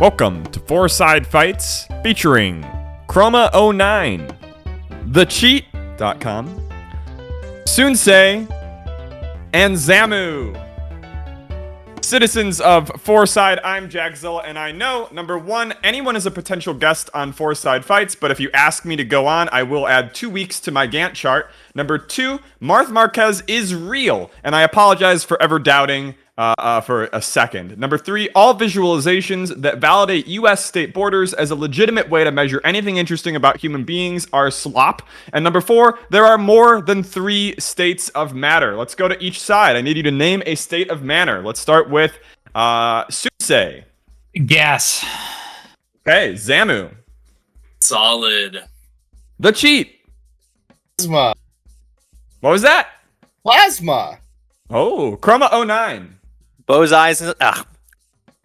Welcome to Fourside Fights featuring Chroma 09, TheCheat.com, Soonsay, and Zamu. Citizens of Fourside, I'm Jackzilla, and I know, number one, anyone is a potential guest on Fourside Fights, but if you ask me to go on, I will add 2 weeks to my Gantt chart. Number two, Marth Marquez is real, and I apologize for ever doubting for a second. Number three, all visualizations that validate U.S. state borders as a legitimate way to measure anything interesting about human beings are slop. And number four, there are more than 3 states of matter. Let's go to each side. I need you to name a state of matter. Let's start with Soonsay. Gas. Okay, Zamu. Solid. The Cheat. Plasma. What was that? Plasma. Oh, Chroma 09. Bose-Einstein.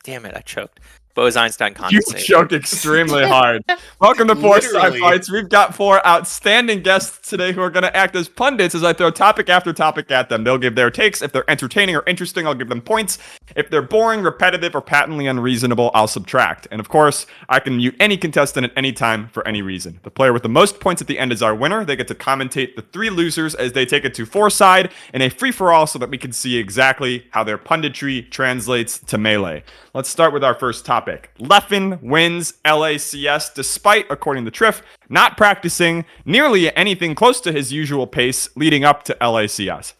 Damn it! I choked. Bose-Einstein You condensate. choked extremely hard. Welcome to Fourside Literally. Fights. We've got 4 outstanding guests today who are going to act as pundits as I throw topic after topic at them. They'll give their takes. If they're entertaining or interesting, I'll give them points. If they're boring, repetitive, or patently unreasonable, I'll subtract. And of course, I can mute any contestant at any time for any reason. The player with the most points at the end is our winner. They get to commentate the 3 losers as they take it to Fourside in a free-for-all so that we can see exactly how their punditry translates to Melee. Let's start with our first topic. Leffen wins LACS despite, according to Triff, not practicing nearly anything close to his usual pace leading up to LACS.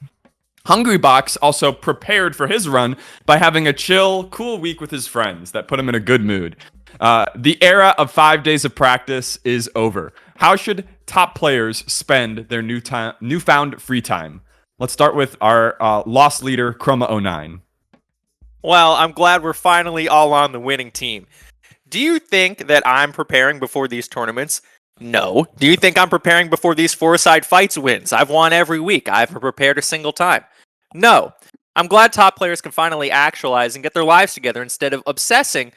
Hungrybox also prepared for his run by having a chill, cool week with his friends that put him in a good mood. The era of 5 days of practice is over. How should top players spend their newfound free time? Let's start with our loss leader, Chroma 09. Well, I'm glad we're finally all on the winning team. Do you think that I'm preparing before these tournaments? No. Do you think I'm preparing before these Fourside Fights wins? I've won every week. I haven't prepared a single time. No. I'm glad top players can finally actualize and get their lives together instead of obsessing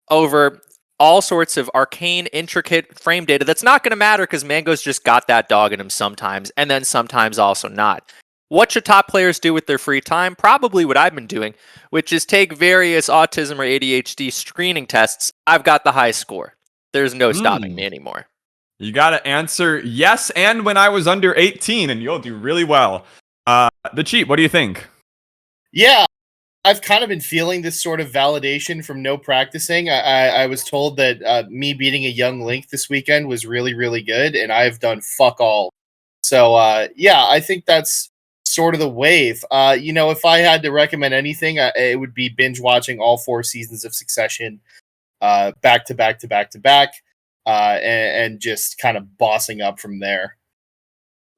over all sorts of arcane, intricate frame data that's not going to matter because Mang0's just got that dog in him sometimes, and then sometimes also not. What should top players do with their free time? Probably what I've been doing, which is take various autism or ADHD screening tests. I've got the high score. There's no stopping me anymore. You got to answer yes and when I was under 18, and you'll do really well. The Cheat, what do you think? Yeah, I've kind of been feeling this sort of validation from no practicing. I was told that me beating a young Link this weekend was really, really good, and I've done fuck all. So, yeah, I think that's sort of the wave. If I had to recommend anything, it would be binge watching all 4 seasons of Succession back to back to back to back, and just kind of bossing up from there.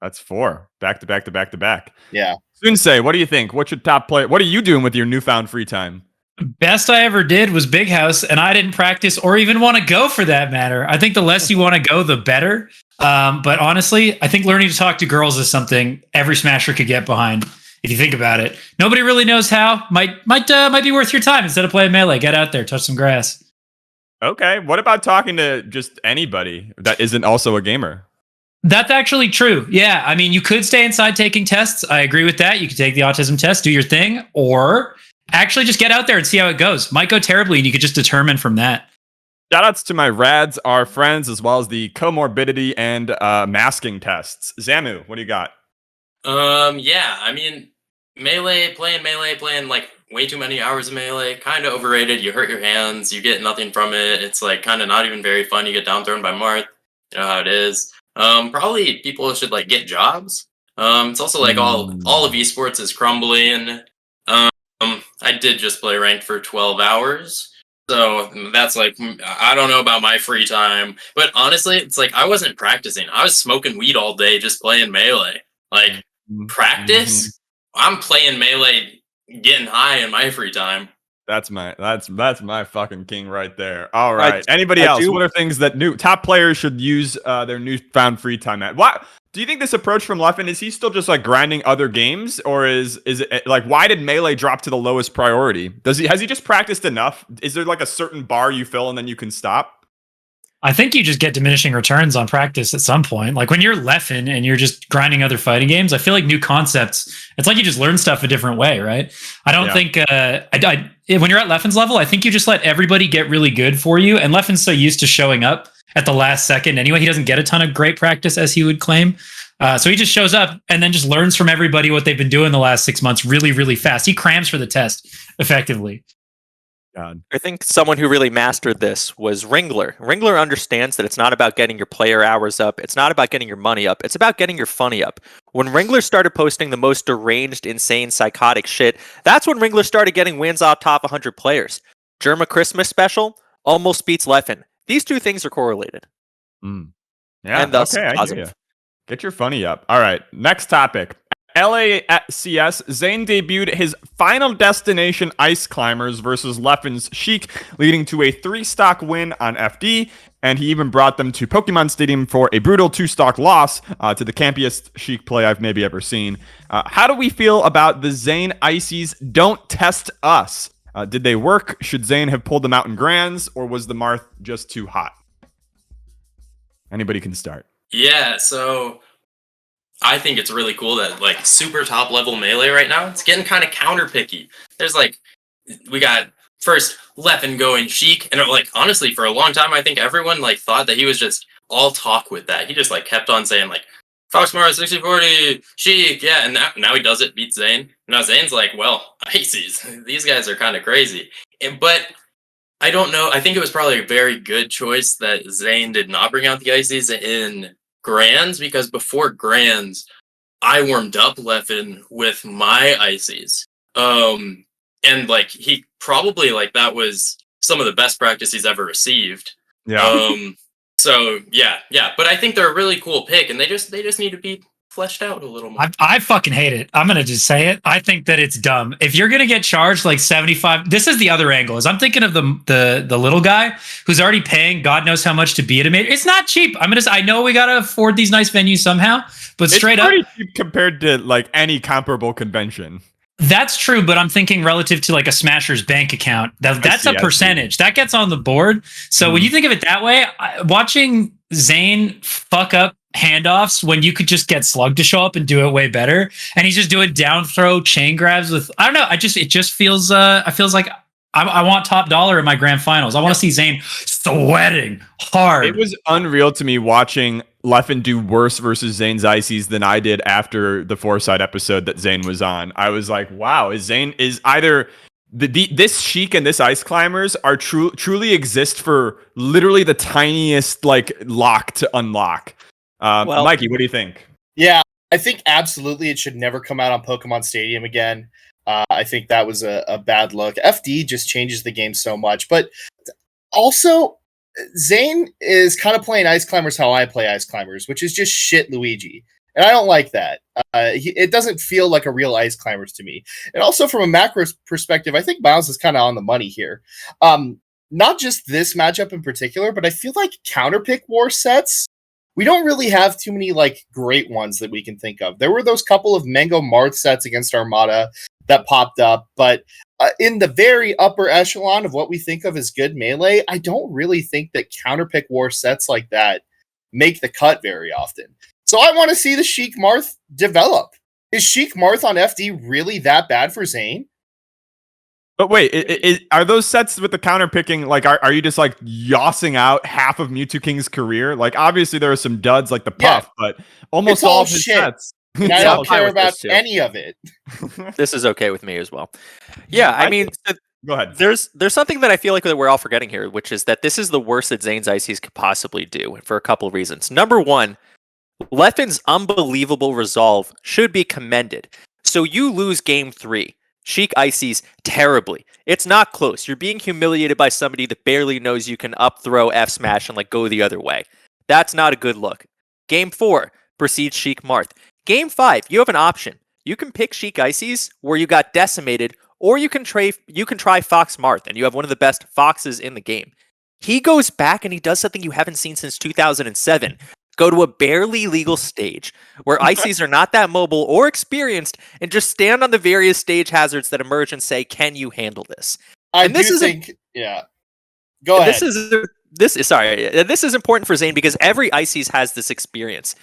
That's 4. Back to back to back to back. Yeah. Soonsay, what do you think? What should top player? What are you doing with your newfound free time? Best I ever did was Big House, and I didn't practice or even want to go for that matter. I think the less you want to go, the better. But honestly, I think learning to talk to girls is something every Smasher could get behind. If you think about it, nobody really knows how. Might be worth your time instead of playing Melee. Get out there, touch some grass. Okay, what about talking to just anybody that isn't also a gamer? That's actually true. Yeah, I mean, you could stay inside taking tests. I agree with that. You could take the autism test, do your thing, or actually just get out there and see how it goes. Might go terribly, and you could just determine from that. Shoutouts to my rads, our friends, as well as the comorbidity and masking tests. Zamu, what do you got? Yeah, I mean, Melee, playing like way too many hours of Melee, kind of overrated. You hurt your hands, you get nothing from it. It's like kind of not even very fun. You get down thrown by Marth. You know how it is. Probably people should like get jobs. It's also like all of esports is crumbling. I did just play ranked for 12 hours. So that's like, I don't know about my free time, but honestly, it's like I wasn't practicing. I was smoking weed all day just playing Melee. Like practice, I'm playing Melee, getting high in my free time. That's my fucking king right there. All right. Anybody else? What are things that top players should use their newfound free time at? What do you think this approach from Leffen, is he still just like grinding other games, or is it like, why did Melee drop to the lowest priority? Has he just practiced enough? Is there like a certain bar you fill and then you can stop? I think you just get diminishing returns on practice at some point. Like when you're Leffen and you're just grinding other fighting games, I feel like new concepts, it's like you just learn stuff a different way, right? I don't think, when you're at Leffen's level, I think you just let everybody get really good for you. And Leffen's so used to showing up at the last second anyway. He doesn't get a ton of great practice, as he would claim. So he just shows up and then just learns from everybody what they've been doing the last 6 months really, really fast. He crams for the test effectively. God. I think someone who really mastered this was Ringler. Ringler understands that it's not about getting your player hours up. It's not about getting your money up. It's about getting your funny up. When Ringler started posting the most deranged, insane, psychotic shit, that's when Ringler started getting wins off top 100 players. Germa Christmas special almost beats Leffen. These two things are correlated. Yeah, and thus okay, I hear positive. you. Get your funny up. All right, next topic. LACS, Zayn debuted his Final Destination Ice Climbers versus Leffen's Sheik, leading to a 3-stock win on FD, and he even brought them to Pokemon Stadium for a brutal 2-stock loss to the campiest Sheik play I've maybe ever seen. How do we feel about the Zayn Ices Don't Test Us? Did they work? Should Zayn have pulled them out in Grands, or was the Marth just too hot? Anybody can start. Yeah, so I think it's really cool that like super top level melee right now, it's getting kind of counter picky. There's like, we got first Leffen going Sheik, and like honestly for a long time I think everyone like thought that he was just all talk with that. He just like kept on saying like Foxmara 6040 Sheik, yeah, and now he does it, beats Zayn. Now Zayn's like, well, Ices, these guys are kind of crazy. But I don't know. I think it was probably a very good choice that Zayn did not bring out the Ices in Grands, because before Grands, I warmed up Leffen with my Ices. And like he probably like that was some of the best practice he's ever received. Yeah. So yeah. But I think they're a really cool pick, and they just need to be fleshed out a little more. I fucking hate it. I'm gonna just say it. I think that it's dumb. If you're gonna get charged like 75, this is the other angle. Is I'm thinking of the little guy who's already paying God knows how much to be at a major. It's not cheap. I know we gotta afford these nice venues somehow, but straight it's up, pretty cheap compared to like any comparable convention. that's true. But I'm thinking relative to like a Smasher's bank account. That's a percentage that gets on the board. So when you think of it that way, watching Zayn fuck up handoffs when you could just get Slug to show up and do it way better, and he's just doing down throw chain grabs with, I don't know, it just feels I feels like I want top dollar in my grand finals. I want to see Zayn sweating hard. It was unreal to me watching Leffen do worse versus Zayn's Ices than I did after the Fourside episode that Zayn was on. I was like, wow, is either this Sheik and this Ice Climbers are truly exist for literally the tiniest like lock to unlock. Well, Mikey, what do you think? Yeah, I think absolutely it should never come out on Pokemon Stadium again. I think that was a bad look. FD just changes the game so much. But also, Zayn is kind of playing Ice Climbers how I play Ice Climbers, which is just shit Luigi. And I don't like that. It doesn't feel like a real Ice Climbers to me. And also from a macro perspective, I think Miles is kind of on the money here. Not just this matchup in particular, but I feel like counterpick war sets, we don't really have too many like great ones that we can think of. There were those couple of Mang0 Marth sets against Armada that popped up, but in the very upper echelon of what we think of as good melee, I don't really think that counterpick war sets like that make the cut very often. So I want to see the Sheik Marth develop. Is Sheik Marth on FD really that bad for Zayn? But wait, are those sets with the counter picking, like, are you just like yossing out half of Mewtwo King's career? Like, obviously there are some duds like the Puff, but almost all of his shit. sets. And I don't care about any of it. This is okay with me as well. Yeah, I mean, go ahead. There's something that I feel like that we're all forgetting here, which is that this is the worst that Zayn's Ices could possibly do for a couple of reasons. Number one, Leffen's unbelievable resolve should be commended. So you lose game 3. Sheik Ices terribly. It's not close. You're being humiliated by somebody that barely knows you can up throw F smash and like go the other way. That's not a good look. Game 4, proceed Sheik Marth. Game 5, you have an option. You can pick Sheik Ices where you got decimated, or you can try Fox Marth, and you have one of the best Foxes in the game. He goes back and he does something you haven't seen since 2007. Go to a barely legal stage where Ices are not that mobile or experienced and just stand on the various stage hazards that emerge and say, can you handle this? Yeah. Go ahead. this is important for Zayn because every Ices has this experience.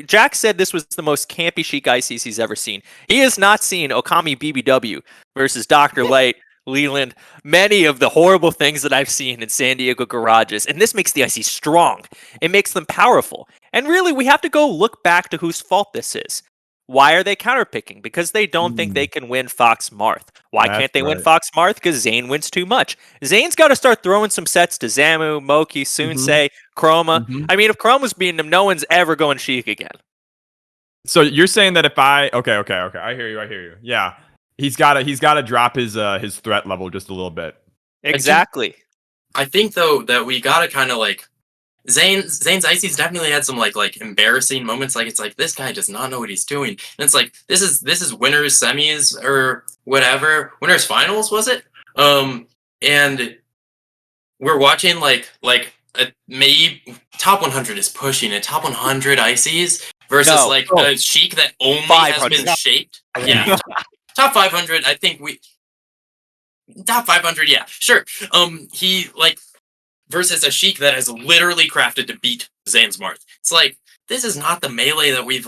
Jack said this was the most campy Sheik Ices he's ever seen. He has not seen Okami BBW versus Dr. Light, Leland, many of the horrible things that I've seen in San Diego garages, and this makes the Ices strong. It makes them powerful. And really, we have to go look back to whose fault this is. Why are they counterpicking? Because they don't think they can win Fox Marth. Why can't they win Fox Marth? Because Zayn wins too much. Zayn's got to start throwing some sets to Zamu, Moki, Soonsay, Chroma. I mean, if Chroma's beating him, no one's ever going Sheik again. So you're saying that if okay, I hear you. Yeah, he's got to drop his threat level just a little bit. Exactly. I think though that we gotta kind of like Zayn's Ices definitely had some like embarrassing moments. Like it's like this guy does not know what he's doing, and it's like this is winners semis or whatever, winners finals was it? And we're watching like maybe top 100 is pushing it, top 100 Ices versus a Sheik that only has been shaped. Yeah, top 500. I think top 500. Yeah, sure. He like. Versus a Sheik that has literally crafted to beat Zayn's Marth. It's like, this is not the melee that we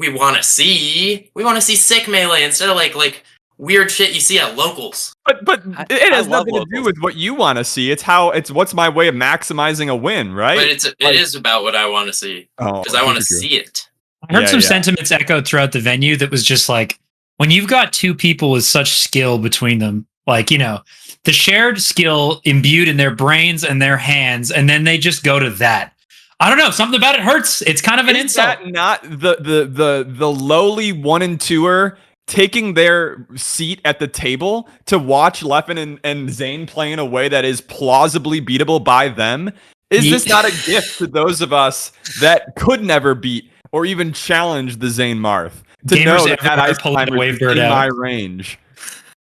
want to see. We want to see sick melee instead of like weird shit you see at locals. But it has nothing to do with what you want to see. It's what's my way of maximizing a win, right? But it is about what I want to see. Because I want to see it. I heard some sentiments echoed throughout the venue that was just like, when you've got two people with such skill between them, like, you know, the shared skill imbued in their brains and their hands, and then they just go to that. I don't know. Something about it hurts. It's kind of an insult. That not the lowly 1 and 2er taking their seat at the table to watch Leffen and Zayn play in a way that is plausibly beatable by them? Is this not a gift to those of us that could never beat or even challenge the Zayn Marth? To Gamers know that ice climber is in my range.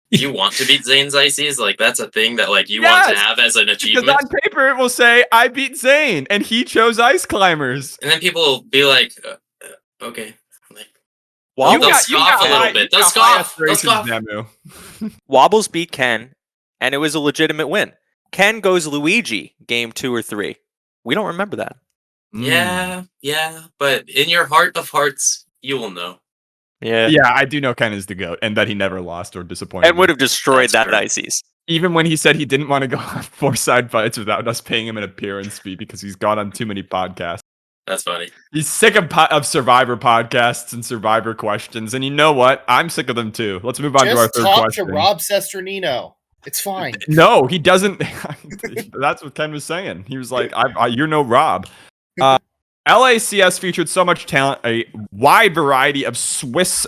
You want to beat Zayn's Ices? Like, that's a thing that, like, you want to have as an achievement? Because on paper, it will say, I beat Zayn, and he chose ice climbers. And then people will be like, okay. Like, Wobbles, they'll scoff a little bit. They'll scoff. Wobbles beat Ken, and it was a legitimate win. Ken goes Luigi, game 2 or 3. We don't remember that. Yeah, but in your heart of hearts, you will know. Yeah, I do know Ken is the GOAT, and that he never lost or disappointed. And would have destroyed that Ices. Even when he said he didn't want to go on Fourside Fights without us paying him an appearance fee because he's gone on too many podcasts. That's funny. He's sick of Survivor podcasts and Survivor questions, and you know what? I'm sick of them too. Let's move on to our third question. Just talk to Rob Sesternino. It's fine. No, he doesn't. That's what Ken was saying. He was like, "You're no Rob." LACS featured so much talent, a wide variety of Swiss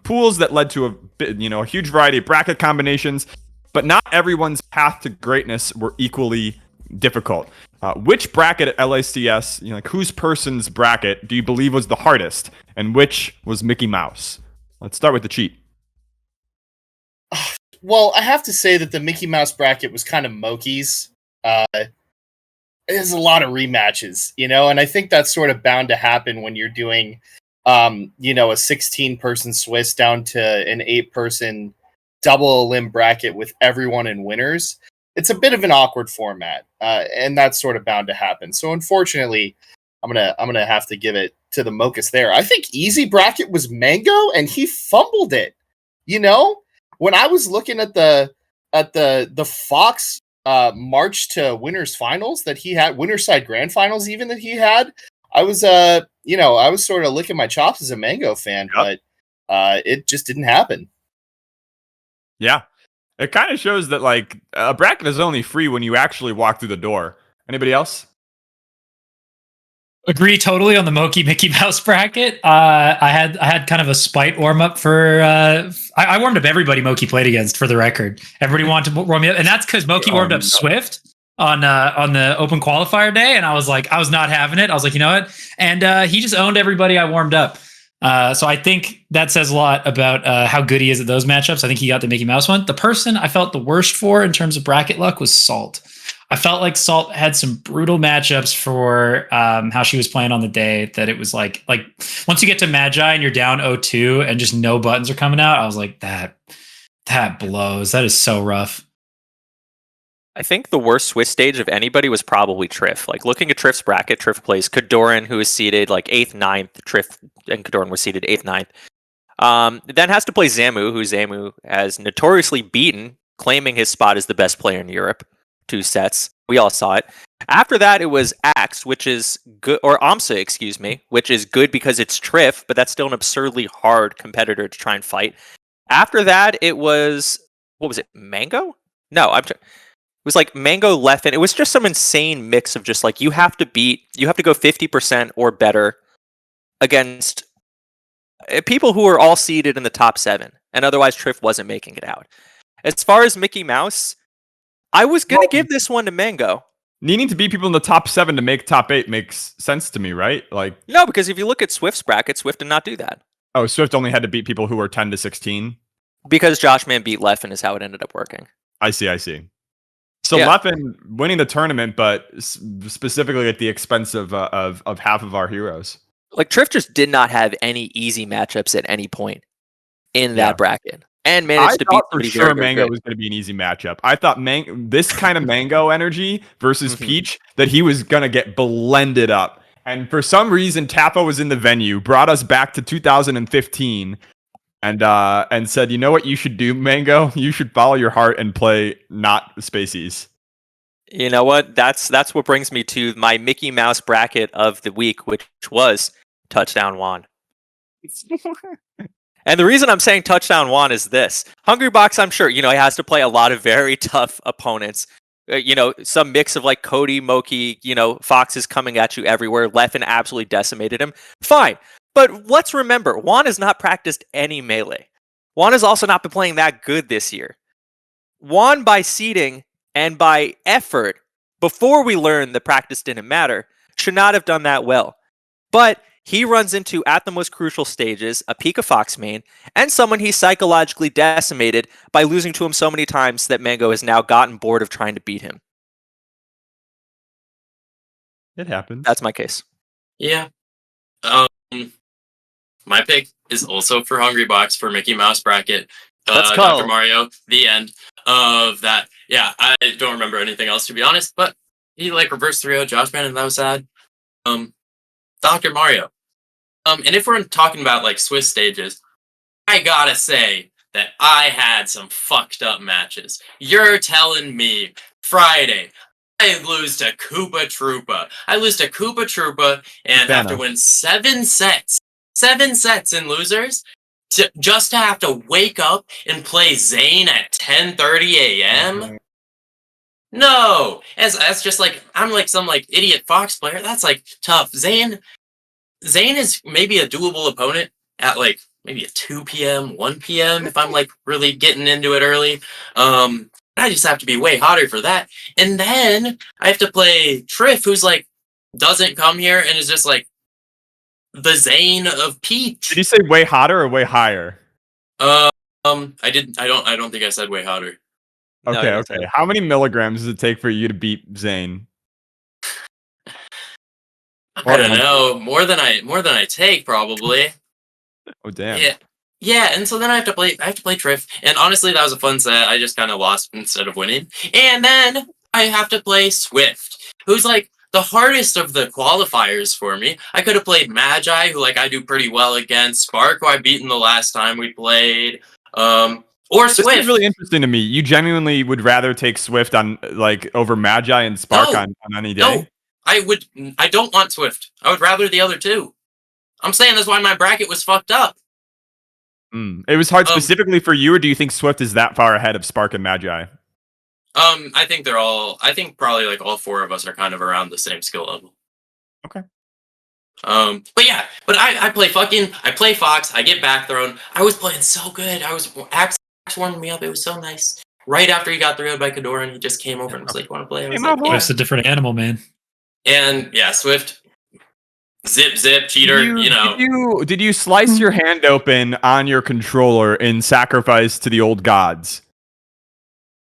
pools that led to a huge variety of bracket combinations, but not everyone's path to greatness were equally difficult. Which bracket at LACS, whose person's bracket do you believe was the hardest, and which was Mickey Mouse? Let's start with the cheat. Well, I have to say that the Mickey Mouse bracket was kind of Moki's. There's a lot of rematches, and I think that's sort of bound to happen when you're doing, a 16-person Swiss down to an 8-person double limb bracket with everyone in winners. It's a bit of an awkward format, and that's sort of bound to happen. So unfortunately, I'm gonna have to give it to the Mochas there. I think easy bracket was Mang0, and he fumbled it. When I was looking at the Fox March to winners finals that he had, winner side grand finals even that he had, I was I was sort of licking my chops as a Mang0 fan, but it just didn't happen. Yeah, it kind of shows that like a bracket is only free when you actually walk through the door. Anybody else? Agree totally on the Moki Mickey Mouse bracket. I had kind of a spite warm up for. I warmed up everybody Moki played against, for the record. Everybody wanted to warm me up, and that's because Moki warmed up Swift on the open qualifier day, and I was not having it. I was like, you know what? And he just owned everybody I warmed up. So I think that says a lot about how good he is at those matchups. I think he got the Mickey Mouse one. The person I felt the worst for in terms of bracket luck was Salt. I felt like Salt had some brutal matchups for how she was playing on the day, that it was like once you get to Magi and you're down 0-2 and just no buttons are coming out, I was like, that blows. That is so rough. I think the worst Swiss stage of anybody was probably Triff. Like looking at Triff's bracket, Triff plays Kodorin, who is seeded like 8th, 9th. Triff and Kodorin was seeded 8th, 9th. Then has to play Zamu, who Zamu has notoriously beaten, claiming his spot as the best player in Europe. 2 sets. We all saw it. After that, it was Axe, which is good, or Amsa, excuse me, which is good because it's Triff, but that's still an absurdly hard competitor to try and fight. After that, it was, what was it, Mang0? No, it was like Mang0 Leffen. It was just some insane mix of just like, you have to go 50% or better against people who are all seeded in the top 7, and otherwise Triff wasn't making it out. As far as Mickey Mouse, I was going to give this one to Mang0. Needing to beat people in the top 7 to make top 8 makes sense to me, right? Like, no, because if you look at Swift's bracket, Swift did not do that. Oh, Swift only had to beat people who were 10 to 16? Because Josh Man beat Leffen is how it ended up working. I see. So Yeah. Leffen winning the tournament, but specifically at the expense of half of our heroes. Like, Triff just did not have any easy matchups at any point in that bracket. And managed to beat for somebody sure very, very Mang0 good. was going to be an easy matchup. I thought this kind of Mang0 energy versus Peach, that he was going to get blended up. And for some reason, Tapo was in the venue, brought us back to 2015, and said, you know what you should do, Mang0? You should follow your heart and play not Spaceys. You know what? That's what brings me to my Mickey Mouse bracket of the week, which was Touchdown Juan. And the reason I'm saying Touchdown Juan is this. Hungrybox, I'm sure, he has to play a lot of very tough opponents. Some mix of like Cody, Moki, Fox is coming at you everywhere. Leffen absolutely decimated him. Fine. But let's remember, Juan has not practiced any melee. Juan has also not been playing that good this year. Juan, by seeding and by effort, before we learned that practice didn't matter, should not have done that well. But he runs into, at the most crucial stages, a Pika Fox main, and someone he psychologically decimated by losing to him so many times that Mang0 has now gotten bored of trying to beat him. It happens. That's my case. Yeah. My pick is also for Hungrybox for Mickey Mouse bracket. Let's go. Dr. Mario, the end of that. Yeah, I don't remember anything else, to be honest, but he reverse 3-0 Josh Man, and that was sad. Dr. Mario. And if we're talking about Swiss stages, I gotta say that I had some fucked up matches. You're telling me Friday I lose to Koopa Troopa, and have to win 7 sets in losers, just to have to wake up and play Zane at 10:30 a.m. No, that's just I'm some idiot Fox player. That's tough. Zane is maybe a doable opponent at maybe at 2 p.m., 1 p.m. if I'm really getting into it early. I just have to be way hotter for that. And then I have to play Triff, who's doesn't come here and is just the Zane of Peach. Did you say way hotter or way higher? I don't think I said way hotter. Okay, No, okay. How many milligrams does it take for you to beat Zane? I don't know. More than I take, probably. Oh damn. Yeah, and so then I have to play Triff. And honestly, that was a fun set. I just kind of lost instead of winning. And then I have to play Swift, who's the hardest of the qualifiers for me. I could have played Magi, who I do pretty well against, Spark, who I beaten the last time we played. Or Swift. This is really interesting to me. You genuinely would rather take Swift on over Magi and Spark on any day? No, I don't want Swift. I would rather the other two. I'm saying that's why my bracket was fucked up. It was hard specifically for you, or do you think Swift is that far ahead of Spark and Magi? I think probably all 4 of us are kind of around the same skill level. Okay. But I play Fox, I get back thrown. I was playing so good. Axe warmed me up, it was so nice. Right after he got 3-0'd by Kodorin, he just came over and was wanna play? I was It's a different animal, man. And yeah, Swift. Zip, cheater, Did you slice your hand open on your controller in sacrifice to the old gods?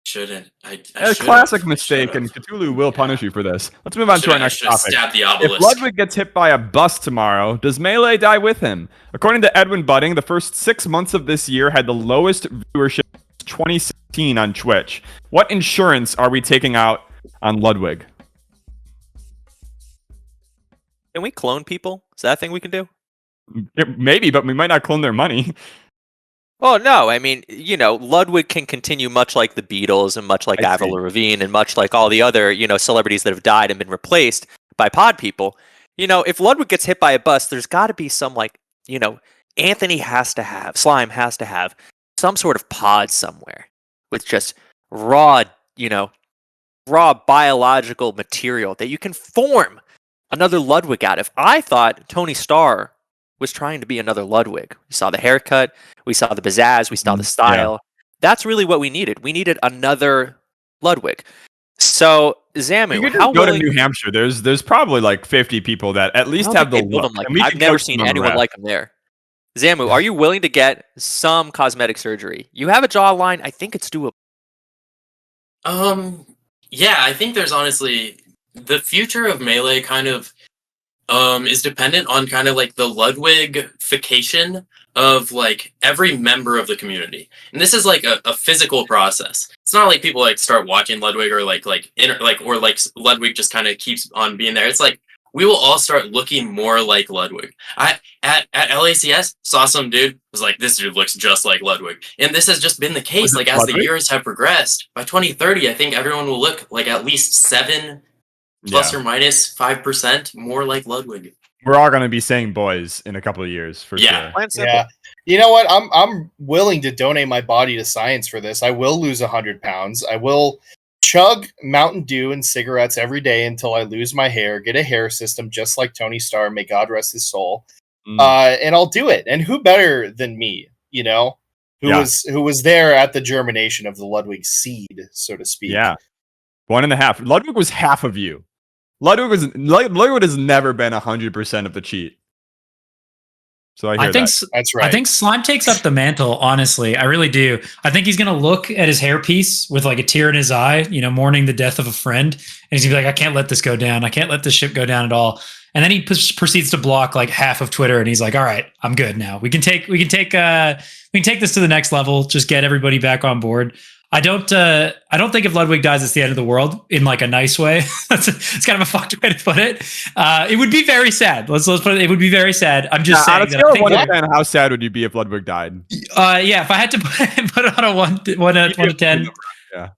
Shouldn't. A classic mistake, and Cthulhu will punish you for this. Let's move on to our next topic. Stab the If obelisk. Ludwig gets hit by a bus tomorrow, does Melee die with him? According to Edwin Budding, the first 6 months of this year had the lowest viewership since 2016 16 on Twitch. What insurance are we taking out on Ludwig? Can we clone people? Is that a thing we can do? Maybe, but we might not clone their money. Oh no, I mean, Ludwig can continue much like the Beatles and much like I Avril see. Lavigne and much like all the other, celebrities that have died and been replaced by pod people. If Ludwig gets hit by a bus, there's got to be some Anthony Slime has to have some sort of pod somewhere with just raw biological material that you can form another Ludwig out of. I thought Tony Starr was trying to be another Ludwig. We saw the haircut, we saw the pizzazz, we saw the style. Yeah. That's really what we needed. We needed another Ludwig. So, Zamu, you could go to New Hampshire. There's probably like 50 people that at least have the look. I've never seen anyone like him there. Zamu, are you willing to get some cosmetic surgery? You have a jawline. I think it's doable. Yeah, I think there's honestly the future of Melee kind of is dependent on kind of like the Ludwigification of like every member of the community, and this is like a physical process. It's not like people like start watching Ludwig or like Ludwig just kind of keeps on being there. It's like we will all start looking more like Ludwig. At LACS saw some dude was like, this dude looks just like Ludwig, and this has just been the case. Like as the years have progressed, by 2030, I think everyone will look like at least 7 plus or minus 5% more like Ludwig. We're all going to be saying boys in a couple of years for sure. Yeah. You know what? I'm willing to donate my body to science for this. I will lose 100 pounds. I will chug Mountain Dew and cigarettes every day until I lose my hair, get a hair system just like Tony Starr, may God rest his soul. And I'll do it. And who better than me, who was there at the germination of the Ludwig seed, so to speak. Yeah. 1.5. Ludwig was half of you. Ludwig has never been 100% of the cheat. So I think that's right. I think Slime takes up the mantle, honestly. I really do. I think he's going to look at his hairpiece with like a tear in his eye, mourning the death of a friend. And he's going to be like, I can't let this go down. I can't let this ship go down at all. And then he proceeds to block like half of Twitter. And he's like, all right, I'm good now. We can take this to the next level. Just get everybody back on board. I don't think if Ludwig dies, it's the end of the world in like a nice way. It's kind of a fucked way to put it. It would be very sad. Let's put it. It would be very sad. I'm just saying. On a scale of 1 to 10, how sad would you be if Ludwig died? Yeah, if I had to put it on a 1 to 10, yeah,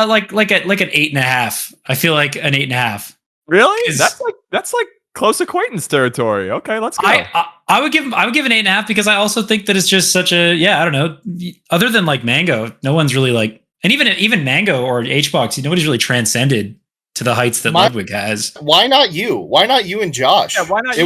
like an 8.5. I feel like an 8.5. Really? That's like close acquaintance territory. Okay, let's go. I would give an 8.5 because I also think that it's just such a I don't know. Other than like Mang0, no one's really like, and even Mang0 or Hbox, nobody's really transcended to the heights that Ludwig has. Why not you? Why not you and Josh? Yeah, why not you?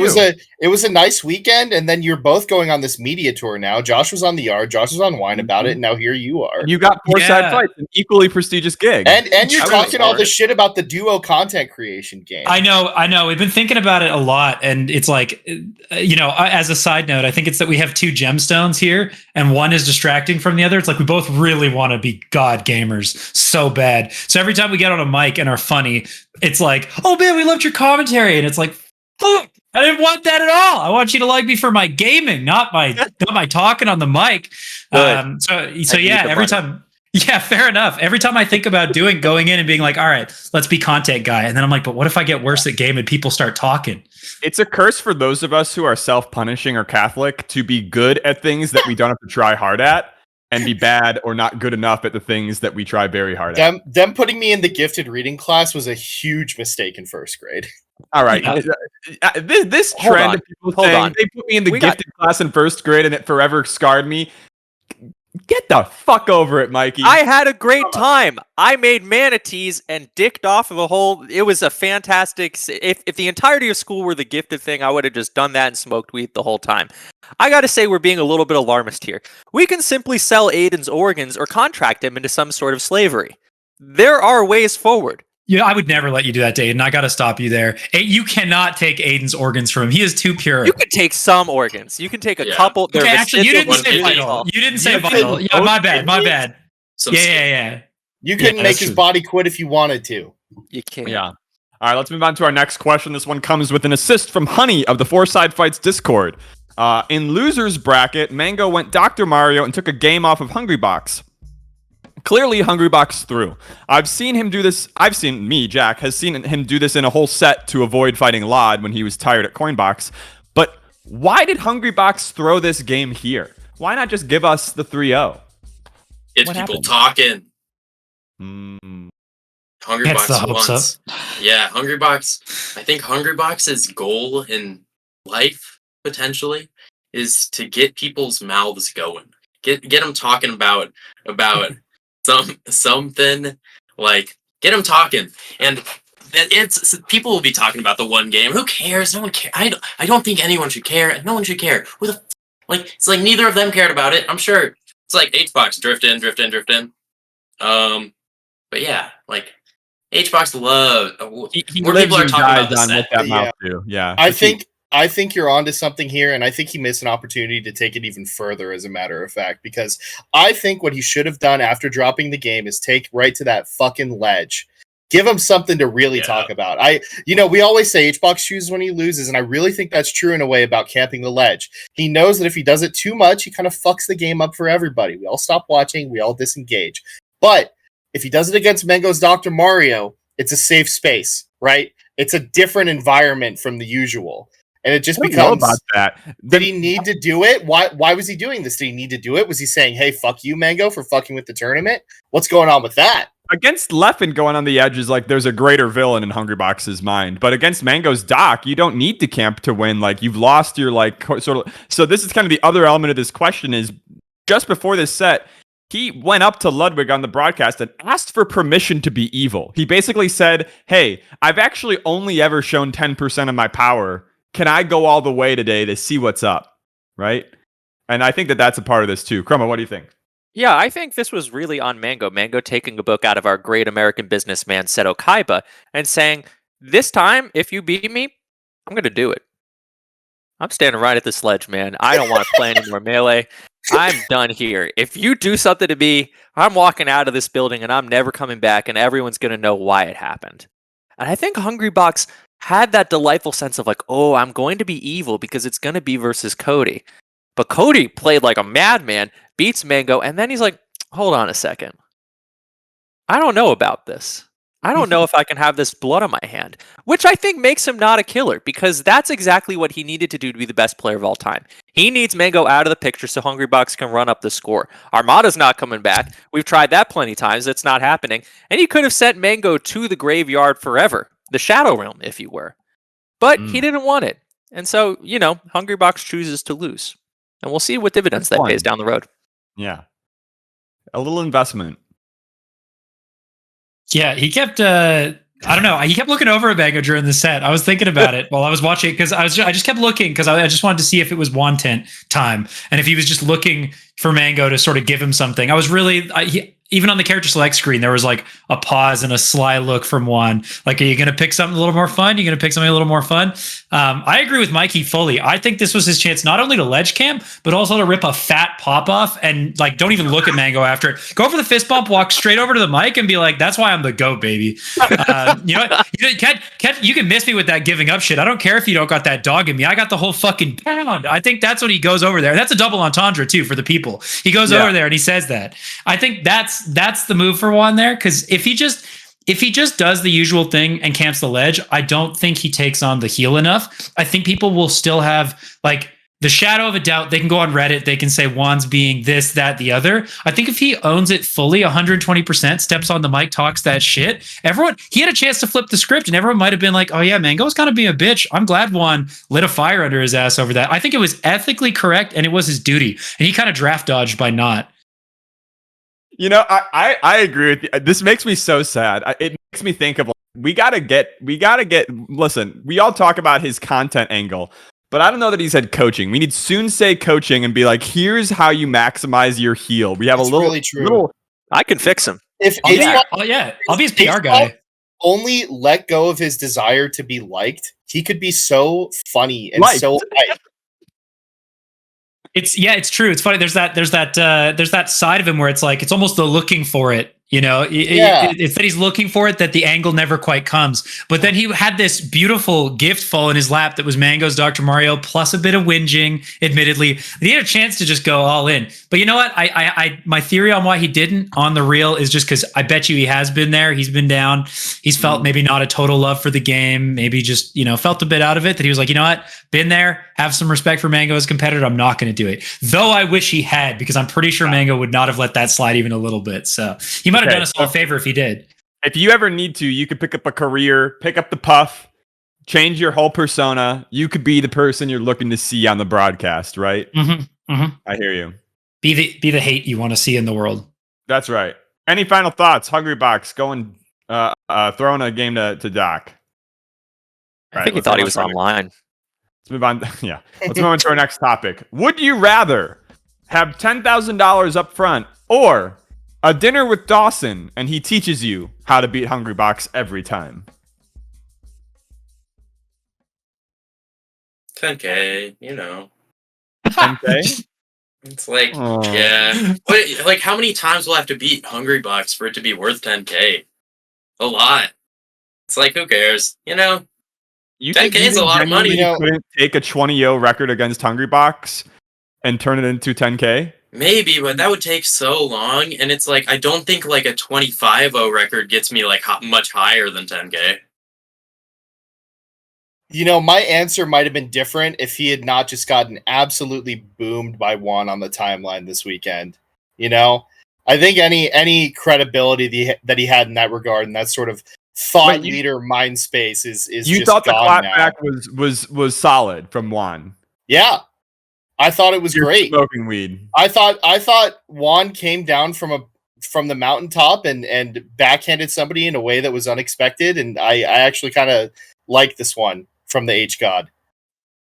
It was a nice weekend, and then you're both going on this media tour now. Josh was on the yard, Josh was on Wine about it, and now here you are. And you got Fourside Fights, an equally prestigious gig. And you're talking all this shit about the duo content creation game. I know. We've been thinking about it a lot, and it's like, as a side note, I think it's that we have 2 gemstones here, and one is distracting from the other. It's like we both really want to be god gamers so bad. So every time we get on a mic and are funny, it's like, oh man, we loved your commentary, and it's like, fuck, I didn't want that at all. I want you to like me for my gaming, not my talking on the mic. So yeah, every time. Yeah, fair enough. Every time I think about going in and being like, all right, let's be content guy. And then I'm like, but what if I get worse at game and people start talking? It's a curse for those of us who are self-punishing or Catholic to be good at things that we don't have to try hard at, and be bad or not good enough at the things that we try very hard at. Them putting me in the gifted reading class was a huge mistake in first grade. All right. Yeah. This trend of people saying they put me in the gifted class in first grade and it forever scarred me. Get the fuck over it, Mikey. I had a great time. I made manatees and dicked off of a whole. It was a fantastic. If the entirety of school were the gifted thing, I would have just done that and smoked weed the whole time. I got to say, we're being a little bit alarmist here. We can simply sell Aiden's organs or contract him into some sort of slavery. There are ways forward. Yeah, I would never let you do that, Aiden. I got to stop you there. You cannot take Aiden's organs from him. He is too pure. You can take some organs. You can take a couple. Okay, actually, you didn't say vital. You didn't say vital. Yeah, my bad. Yeah. You couldn't make his body quit if you wanted to. You can't. Yeah. All right, let's move on to our next question. This one comes with an assist from Honey of the Fourside Fights Discord. In loser's bracket, Mang0 went Dr. Mario and took a game off of Hungrybox. Clearly, Hungrybox threw. I've seen him do this. Jack, has seen him do this in a whole set to avoid fighting Lod when he was tired at Coinbox. But why did Hungrybox throw this game here? Why not just give us the 3-0? Get What people happened? talking. Mm. Gets the Hungrybox hopes wants. Yeah, Hungrybox. I think Hungrybox's goal in life potentially is to get people's mouths going. Get them talking about something, like get them talking. And it's people will be talking about the one game. Who cares? No one cares. I don't think anyone should care. No one should care. It's like neither of them cared about it. I'm sure it's like Hbox drift in. But yeah, like Hbox love. He More lives people are and talking about dies the on set. what that Yeah. mouth do. Yeah. I think you're onto something here, and I think he missed an opportunity to take it even further, as a matter of fact, because I think what he should have done after dropping the game is take right to that fucking ledge. Give him something to really talk about. We always say Hbox chooses when he loses, and I really think that's true in a way about camping the ledge. He knows that if he does it too much, he kind of fucks the game up for everybody. We all stop watching, we all disengage. But if he does it against Mang0's Dr. Mario, it's a safe space, right? It's a different environment from the usual. And it just I don't know becomes about that. did he need to do it? Why was he doing this? Did he need to do it? Was he saying, hey, fuck you, Mang0, for fucking with the tournament? What's going on with that? Against Leffen going on the edge is like there's a greater villain in Hungrybox's mind. But against Mang0's Doc, you don't need to camp to win. Like you've lost your sort of. So this is kind of the other element of this question is just before this set, he went up to Ludwig on the broadcast and asked for permission to be evil. He basically said, hey, I've actually only ever shown 10% of my power. Can I go all the way today to see what's up? Right? And I think that that's a part of this too. Chroma, what do you think? Yeah, I think this was really on Mang0. Mang0 taking a book out of our great American businessman Seto Kaiba and saying, this time, if you beat me, I'm going to do it. I'm standing right at the sledge, man. I don't want to play any more Melee. I'm done here. If you do something to me, I'm walking out of this building and I'm never coming back, and everyone's going to know why it happened. And I think Hungrybox had that delightful sense of like, oh, I'm going to be evil because it's going to be versus Cody. But Cody played like a madman, beats Mang0, and then he's like, hold on a second. I don't know about this. I don't know if I can have this blood on my hand, which I think makes him not a killer, because that's exactly what he needed to do to be the best player of all time. He needs Mang0 out of the picture so Hungrybox can run up the score. Armada's not coming back. We've tried that plenty of times. It's not happening. And he could have sent Mang0 to the graveyard forever, the Shadow Realm, if you were. But he didn't want it. And so, Hungrybox chooses to lose. And we'll see what dividends that pays down the road. Yeah. A little investment. Yeah, he kept I don't know. He kept looking over at Mang0 during the set. I was thinking about it while I was watching it because I just kept looking because I just wanted to see if it was Wantent time and if he was just looking for Mang0 to sort of give him something. I was really even on the character select screen, there was like a pause and a sly look from Juan. Like, are you going to pick something a little more fun? Are you going to pick something a little more fun? I agree with Mikey fully. I think this was his chance not only to ledge camp, but also to rip a fat pop off and like, don't even look at Mang0 after it. Go for the fist bump, walk straight over to the mic and be like, that's why I'm the GOAT, baby. You know what? You can miss me with that giving up shit. I don't care if you don't got that dog in me. I got the whole fucking pound. I think that's what he goes over there. That's a double entendre too for the people. He goes over there and he says that. I think that's the move for Juan there, because if he just does the usual thing and camps the ledge, I don't think he takes on the heel enough. I think people will still have like the shadow of a doubt. They can go on Reddit. They can say Juan's being this, that, the other. I think if he owns it fully, 120%, steps on the mic, talks that shit, he had a chance to flip the script and everyone might have been like, oh yeah, Mang0's kind of being a bitch. I'm glad Juan lit a fire under his ass over that. I think it was ethically correct and it was his duty. And he kind of draft dodged by not. You know, I agree with you. This makes me so sad. It makes me think of, we gotta get, listen, we all talk about his content angle, but I don't know that he's had coaching. We need Soonsay coaching and be like, here's how you maximize your heal. We have It's a little, really true. I can fix him. If Oh yeah, I'll be his PR guy. only let go of his desire to be liked, he could be so funny and Liked. so hype. It's true. It's funny. There's that side of him where it's like, it's almost the looking for it You know, Yeah. it's that he's looking for it, that the angle never quite comes. But then he had this beautiful gift fall in his lap that was Mang0's Dr. Mario plus a bit of whinging, admittedly. He had a chance to just go all in. But you know what? I my theory on why he didn't on the real is just because I bet you he has been there. He's been down. He's felt maybe not a total love for the game. Maybe just, you know, felt a bit out of it, that he was like, you know what? Been there. Have some respect for Mang0 as a competitor. I'm not going to do it. Though I wish he had, because I'm pretty sure Mang0 would not have let that slide even a little bit. So he might have done us all a favor if he did. If you ever need to, you could pick up a career, pick up the puff, change your whole persona. You could be the person you're looking to see on the broadcast, right? I hear you. Be the hate you want to see in the world. That's right. Any final thoughts? Hungrybox going throwing a game to Doc. I think he thought he was online. Let's move on. Yeah. Let's move on to our next topic. Would you rather have $10,000 up front or a dinner with Dawson and he teaches you how to beat Hungrybox every time? 10K, you know. 10K? It's like, yeah. What, like, how many times will I have to beat Hungrybox for it to be worth 10K? A lot. It's like, who cares? You know? You 10K is a lot of money. You couldn't take a 20-0 record against Hungrybox and turn it into 10K? Maybe, but that would take so long. And it's like, I don't think like a 25-0 record gets me like much higher than 10K. You know, my answer might have been different if he had not just gotten absolutely boomed by Juan on the timeline this weekend. You know, I think any credibility that he had in that regard and that sort of thought leader mind space is you just thought the gone clapback now. was solid from Juan. Yeah, I thought it was great. Smoking weed. I thought Juan came down from the mountaintop and backhanded somebody in a way that was unexpected, and I actually kind of like this one from the H God.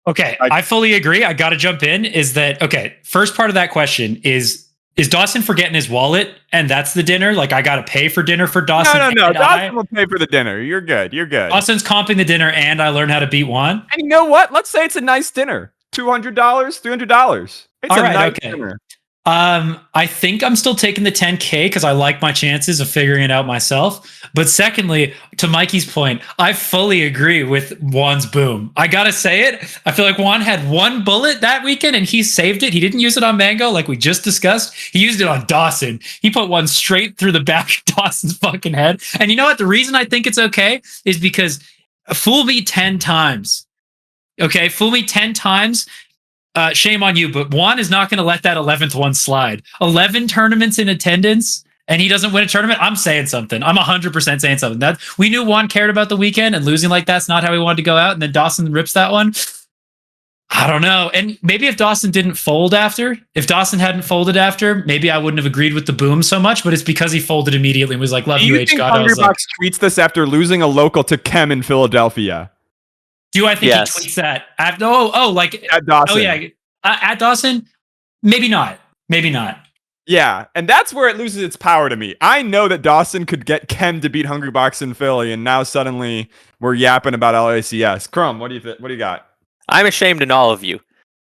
Okay, I fully agree. I got to jump in. Is that okay? First part of that question is Dawson forgetting his wallet, and that's the dinner? Like, I got to pay for dinner for Dawson? No. Dawson will pay for the dinner. You're good. Dawson's comping the dinner, and I learned how to beat Juan. And you know what? Let's say it's a nice dinner. $200, $300. It's all a right, nice okay. dinner. I think I'm still taking the 10K because I like my chances of figuring it out myself. But secondly, to Mikey's point, I fully agree with Juan's boom. I gotta say it. I feel like Juan had one bullet that weekend and he saved it. He didn't use it on Mang0 like we just discussed. He used it on Dawson. He put one straight through the back of Dawson's fucking head. And you know what? The reason I think it's okay is because fool me 10 times. Okay, fool me 10 times. Shame on you, but Juan is not going to let that 11th one slide. 11 tournaments in attendance, and he doesn't win a tournament. I'm saying something. I'm 100% saying something. That we knew Juan cared about the weekend, and losing like that's not how he wanted to go out. And then Dawson rips that one. I don't know. And maybe if Dawson hadn't folded after, maybe I wouldn't have agreed with the boom so much. But it's because he folded immediately and was like, "Love you, H God." Hungrybox tweets this after losing a local to Chem in Philadelphia. Do I think he tweets that? Like at Dawson? Oh yeah, at Dawson. Maybe not. Yeah, and that's where it loses its power to me. I know that Dawson could get Chem to beat Hungrybox in Philly, and now suddenly we're yapping about LACS. Chrome, what do you got? I'm ashamed in all of you.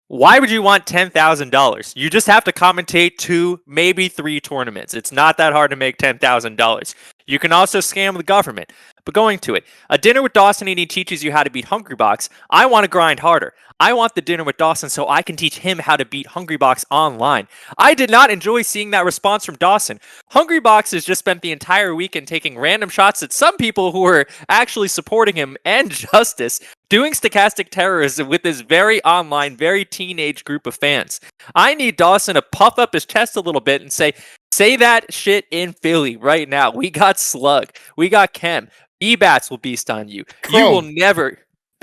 Why would you want $10,000? You just have to commentate 2, maybe 3 tournaments. It's not that hard to make $10,000. You can also scam the government. But going to it, a dinner with Dawson and he teaches you how to beat Hungrybox. I want to grind harder. I want the dinner with Dawson so I can teach him how to beat Hungrybox online. I did not enjoy seeing that response from Dawson. Hungrybox has just spent the entire weekend taking random shots at some people who were actually supporting him and Justice, doing stochastic terrorism with this very online, very teenage group of fans. I need Dawson to puff up his chest a little bit and say that shit in Philly right now. We got Slug. We got Chem. Bbatts will beast on you. Chrome. You will never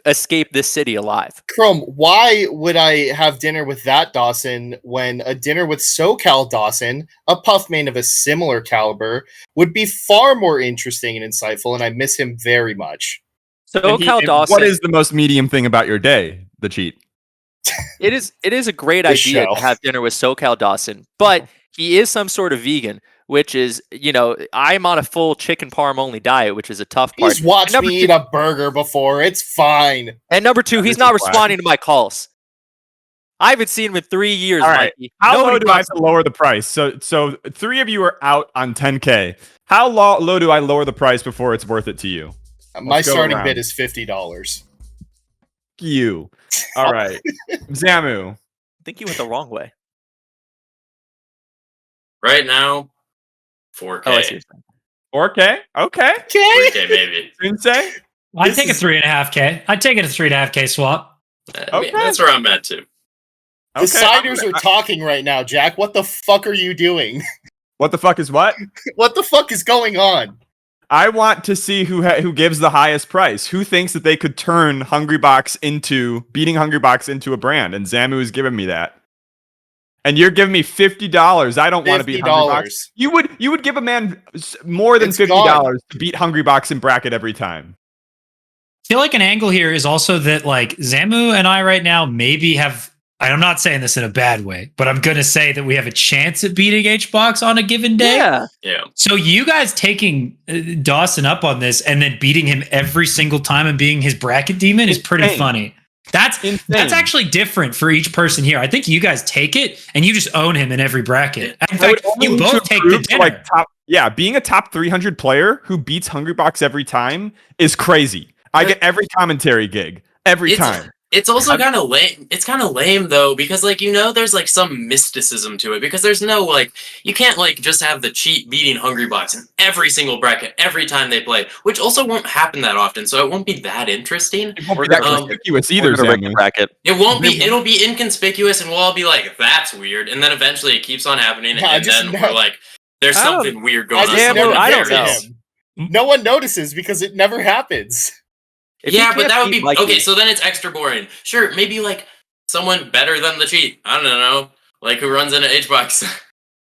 escape this city alive. Chrome, why would I have dinner with that Dawson when a dinner with SoCal Dawson, a puff main of a similar caliber, would be far more interesting and insightful, and I miss him very much. SoCal Dawson. What is the most medium thing about your day? The cheat. It is a great idea to have dinner with SoCal Dawson, but he is some sort of vegan, which is, I'm on a full chicken parm only diet, which is a tough part. He's watched me eat a burger before. It's fine. And number 2, he's not responding to my calls. I haven't seen him in 3 years, All right. Mikey. How Nobody low do I have bucks to lower the price? So 3 of you are out on 10K. How low do I lower the price before it's worth it to you? My Let's go starting around. bid is $50. You. All right. Zamu. I think you went the wrong way. Right now, 4K. Oh, I see. 4K? Okay. 3K maybe. Soonsay? I'd This take a is- 3.5K. I'd take it a 3.5K swap. I mean, Okay. that's where I'm at too. Deciders are talking right now, Jack. What the fuck are you doing? What the fuck is what? What the fuck is going on? I want to see who gives the highest price. Who thinks that they could turn beating Hungrybox into a brand? And Zamu is giving me that. And you're giving me $50. I don't want to beat Hungrybox. You would give a man more than It's $50 to beat Hungrybox in bracket every time. I feel like an angle here is also that like Zamu and I right now maybe have, I'm not saying this in a bad way, but I'm going to say that we have a chance at beating Hbox on a given day. Yeah. Yeah. So you guys taking Dawson up on this and then beating him every single time and being his bracket demon is pretty Insane. funny. That's actually different for each person here. I think you guys take it and you just own him in every bracket. In fact, you both take the dinner. Being a top 300 player who beats Hungrybox every time is crazy. I get every commentary gig every time. It's also kind of lame. It's kind of lame though, because like there's like some mysticism to it. Because there's no like you can't like just have the cheat beating Hungrybox in every single bracket every time they play, which also won't happen that often. So it won't be that interesting. It won't be that conspicuous either. Bracket. It won't be. It'll be inconspicuous, and we'll all be like, "That's weird." And then eventually it keeps on happening, and then we're like, "There's something weird going on." I don't know. No one notices because it never happens. Yeah, but that would be okay. So then it's extra boring. Sure, maybe like someone better than the cheat. I don't know, like who runs into Hbox.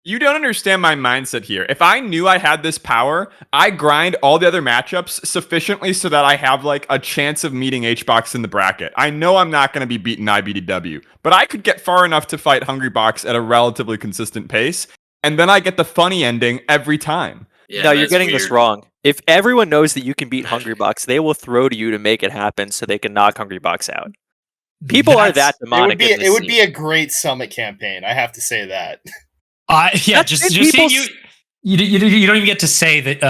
You don't understand my mindset here. If I knew I had this power, I grind all the other matchups sufficiently so that I have like a chance of meeting Hbox in the bracket. I know I'm not going to be beaten IBDW, but I could get far enough to fight Hungrybox at a relatively consistent pace, and then I get the funny ending every time. Yeah, no, you're getting weird. this wrong. If everyone knows that you can beat Hungrybox, they will throw to you to make it happen so they can knock Hungrybox out. People are that demonic. It would be a great summit campaign. I have to say that. Yeah, just see you don't even get to say that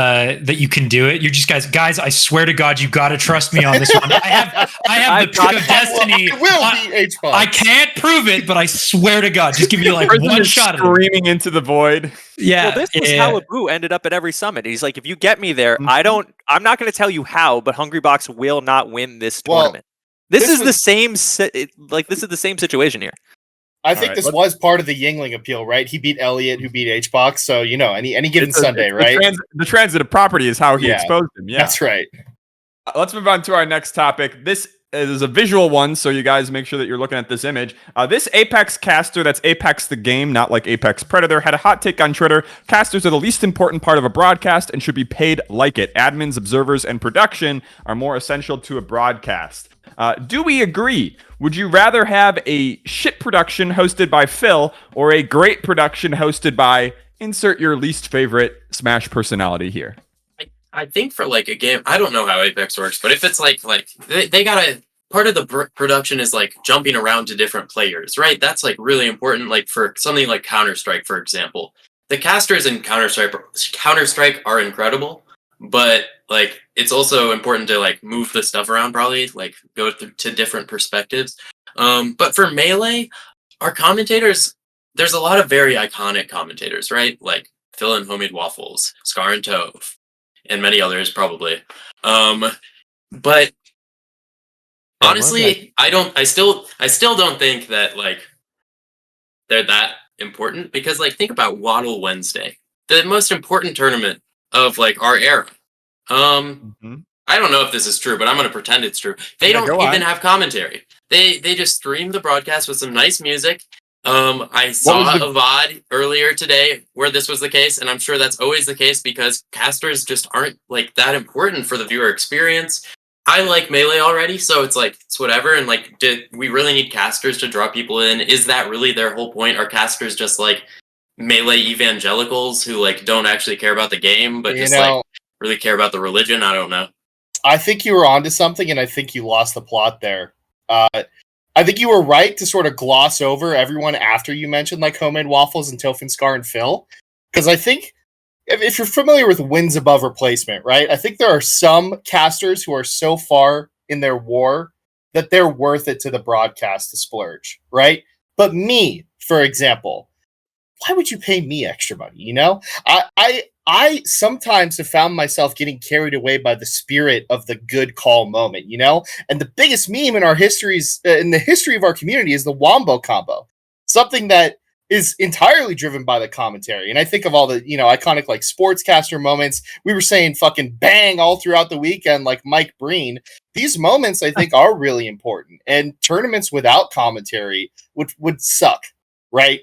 that you can do it. You're just guys. I swear to God, you got to trust me on this one. I have the pick of destiny. I will beat Hbox. I can't prove it, but I swer to God, just give me like one shot at it. Screaming into the void. Yeah, well, this was how Abu ended up at every summit. He's like, if you get me there, I'm not going to tell you how, but Hungrybox will not win this tournament. This is the same situation here. I think this was part of the Yingling appeal, right? He beat Elliot, who beat Hbox, so any given Sunday, right? The transitive property is how he exposed him. Yeah, that's right. Let's move on to our next topic. This is a visual one, so you guys make sure that you're looking at this image. This Apex caster, that's Apex the game, not like Apex Predator, had a hot take on Twitter. Casters are the least important part of a broadcast and should be paid like it. Admins, observers, and production are more essential to a broadcast. Do we agree? Would you rather have a shit production hosted by Phil or a great production hosted by insert your least favorite Smash personality here? I think for like a game, I don't know how Apex works, but if it's like they gotta, part of the production is like jumping around to different players, right? That's like really important. Like for something like Counter-Strike, for example, the casters in Counter-Strike are incredible, but like it's also important to like move the stuff around, probably like go to different perspectives. But for Melee, our commentators, there's a lot of very iconic commentators, right? Like Phil and Homemade Waffles, Scar and Tove, and many others probably. But honestly, I still don't think that like they're that important, because like think about Waddle Wednesday, the most important tournament of like our era. I don't know if this is true, but I'm going to pretend it's true. They don't even have commentary. They just stream the broadcast with some nice music. I saw a VOD earlier today where this was the case, and I'm sure that's always the case because casters just aren't like that important for the viewer experience. I like Melee already, so it's like it's whatever. And like, did we really need casters to draw people in? Is that really their whole point? Are casters just like Melee evangelicals who like don't actually care about the game, but just like really care about the religion? I don't know. I think you were onto something, and I think you lost the plot there. I I think you were right to sort of gloss over everyone after you mentioned like Homemade Waffles and Tophin Scar and Phil. Because I think if you're familiar with wins above replacement, right? I think there are some casters who are so far in their war that they're worth it to the broadcast to splurge, right? But me, for example, why would you pay me extra money? You know, I sometimes have found myself getting carried away by the spirit of the good call moment, you know? And the biggest meme in our histories, in the history of our community, is the Wombo combo. Something that is entirely driven by the commentary. And I think of all the, you know, iconic like sportscaster moments. We were saying fucking bang all throughout the weekend, like Mike Breen. These moments I think are really important. And tournaments without commentary would suck, right?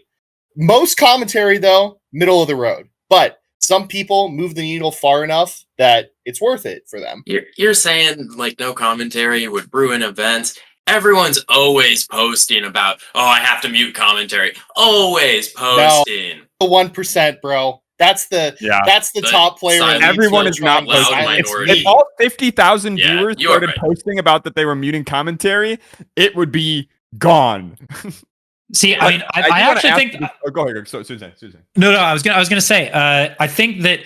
Most commentary though, middle of the road. But some people move the needle far enough that it's worth it for them. You're saying like no commentary would ruin events. Everyone's always posting about, oh, I have to mute commentary. Always posting. The 1%, bro. That's the top player. Everyone is not posting. If all 50,000 viewers started posting about that they were muting commentary, it would be gone. See, I mean, I actually think. Go ahead, Susan. No, I was gonna say. I think that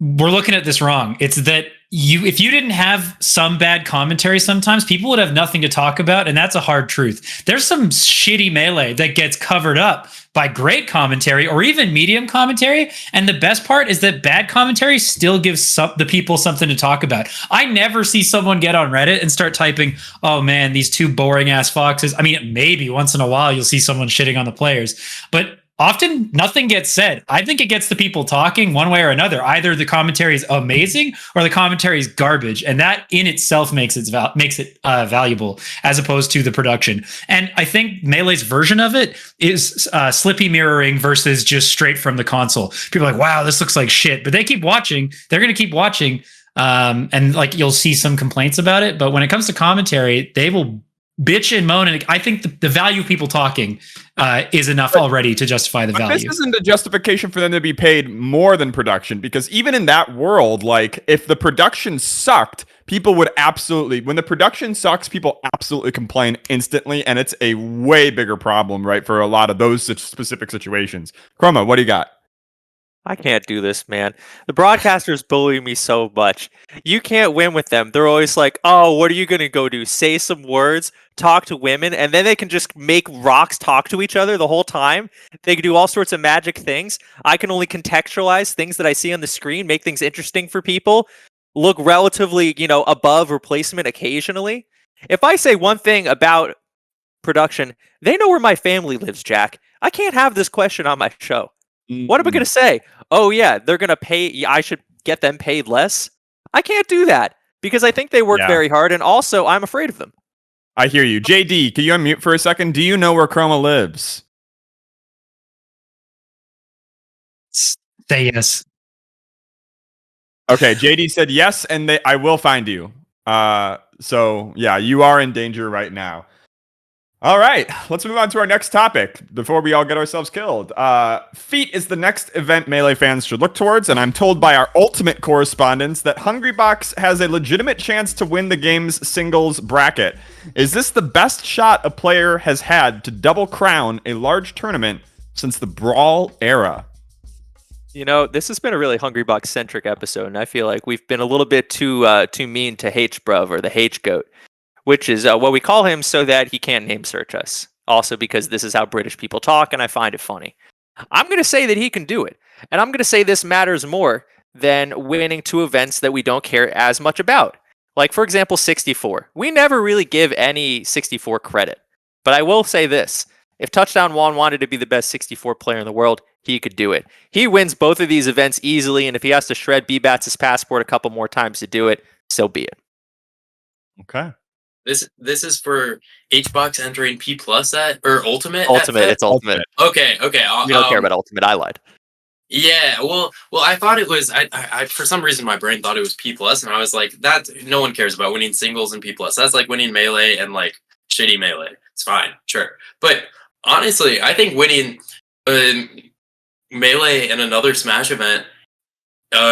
we're looking at this wrong. It's that if you didn't have some bad commentary, sometimes people would have nothing to talk about, and that's a hard truth. There's some shitty Melee that gets covered up by great commentary or even medium commentary, and the best part is that bad commentary still gives the people something to talk about. I never see someone get on Reddit and start typing, "Oh man, these two boring ass foxes." I mean, maybe once in a while you'll see someone shitting on the players, but often nothing gets said. I think it gets the people talking one way or another. Either the commentary is amazing or the commentary is garbage, and that in itself makes it valuable as opposed to the production. And I think Melee's version of it is slippy mirroring versus just straight from the console. People are like, "Wow, this looks like shit," but they keep watching. They're going to keep watching, and like you'll see some complaints about it. But when it comes to commentary, they will bitch and moan, and I think the value of people talking is enough already to justify the value. This isn't a justification for them to be paid more than production, because even in that world, like if the production sucked, people would absolutely, when the production sucks, people absolutely complain instantly, and it's a way bigger problem, right, for a lot of those specific situations. Chroma, what do you got? I can't do this, man. The broadcasters bully me so much. You can't win with them. They're always like, "Oh, what are you going to go do? Say some words, talk to women," and then they can just make rocks talk to each other the whole time. They can do all sorts of magic things. I can only contextualize things that I see on the screen, make things interesting for people, look relatively, above replacement occasionally. If I say one thing about production, they know where my family lives, Jack. I can't have this question on my show. What am I going to say? Oh, yeah, they're going to pay. I should get them paid less. I can't do that because I think they work very hard. And also, I'm afraid of them. I hear you. JD, can you unmute for a second? Do you know where Chroma lives? Say yes. Okay, JD said yes, and I will find you. So, yeah, you are in danger right now. All right, let's move on to our next topic before we all get ourselves killed. Feat is the next event Melee fans should look towards, and I'm told by our ultimate correspondents that Hungrybox has a legitimate chance to win the game's singles bracket. Is this the best shot a player has had to double crown a large tournament since the Brawl era? This has been a really Hungrybox-centric episode, and I feel like we've been a little bit too mean to Haytchbruv or the Haytchgoat, which is what we call him so that he can't name search us. Also because this is how British people talk, and I find it funny. I'm going to say that he can do it. And I'm going to say this matters more than winning two events that we don't care as much about. Like, for example, 64. We never really give any 64 credit. But I will say this. If Touchdown Juan wanted to be the best 64 player in the world, he could do it. He wins both of these events easily, and if he has to shred Bbatts' passport a couple more times to do it, so be it. Okay. This is for Hbox entering P+ or Ultimate? Ultimate, it's Ultimate. Okay. We don't care about Ultimate, I lied. Yeah, well, I thought it was, I for some reason my brain thought it was P+, and I was like, that, no one cares about winning singles in P+. That's like winning Melee and like shitty Melee. It's fine, sure. But honestly, I think winning Melee in another Smash event,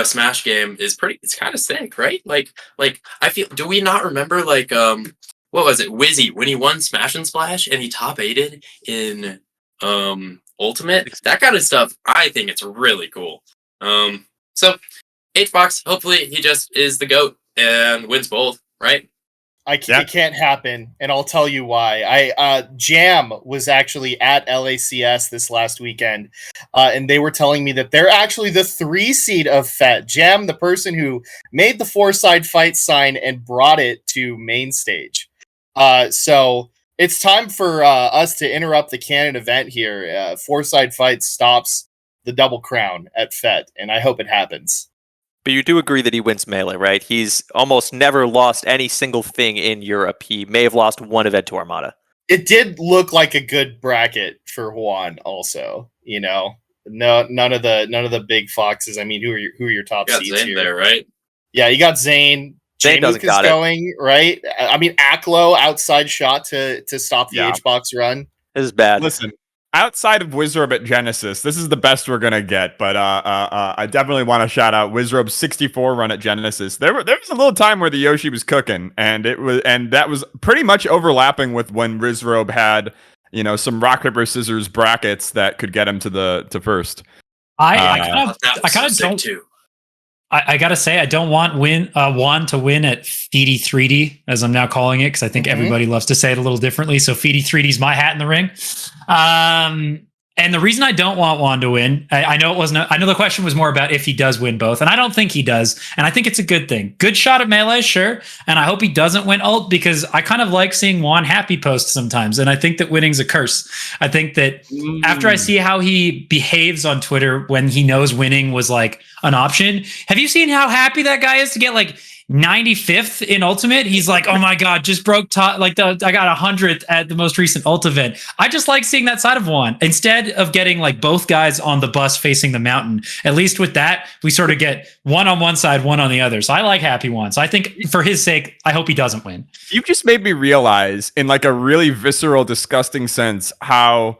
Smash game is it's kind of sick, right? Like I feel, do we not remember like what was it, Wizzy, when he won Smash and Splash and he top 8'd in Ultimate, that kind of stuff, I think it's really cool. So Hbox, hopefully he just is the GOAT and wins both, right? It can't happen, and I'll tell you why. Jam was actually at LACS this last weekend, and they were telling me that they're actually the 3 seed of FET. Jam, the person who made the Fourside Fights sign and brought it to main stage. So it's time for us to interrupt the canon event here. Fourside Fights stops the double crown at FET, and I hope it happens. But you do agree that he wins Melee, right? He's almost never lost any single thing in Europe. He may have lost one event to Armada. It did look like a good bracket for Juan also, you know. No, none of the big foxes. I mean, who are your top You got seeds Zane here? there, right? Yeah, you got Zane. Zane doesn't is got it. going, right? I mean, Aklo outside shot to stop the Yeah. Hbox run. This is bad. Listen, outside of Wizrobe at Genesis, this is the best we're gonna get. But I definitely want to shout out Wizrobe's 64 run at Genesis. There was a little time where the Yoshi was cooking, and that was pretty much overlapping with when Wizrobe had, you know, some rock paper scissors brackets that could get him to first. I That was kind of so sick don't. too. I gotta say, I don't want Juan to win at Feedy 3D, as I'm now calling it, because I think everybody loves to say it a little differently. So Feedy 3D is my hat in the ring. And the reason I don't want Juan to win, I know it wasn't. I know the question was more about if he does win both, and I don't think he does. And I think it's a good thing. Good shot at Melee, sure. And I hope he doesn't win ult, because I kind of like seeing Juan happy post sometimes. And I think that winning's a curse. I think that after I see how he behaves on Twitter when he knows winning was like an option, have you seen how happy that guy is to get like 95th in Ultimate? He's like, oh my god, just broke top. Like I got 100th at the most recent ult event. I just like seeing that side of Juan instead of getting like both guys on the bus facing the mountain. At least with that, we sort of get one on one side, one on the other. So I like happy Juan. So I think for his sake, I hope he doesn't win. You've just made me realize, in like a really visceral, disgusting sense, how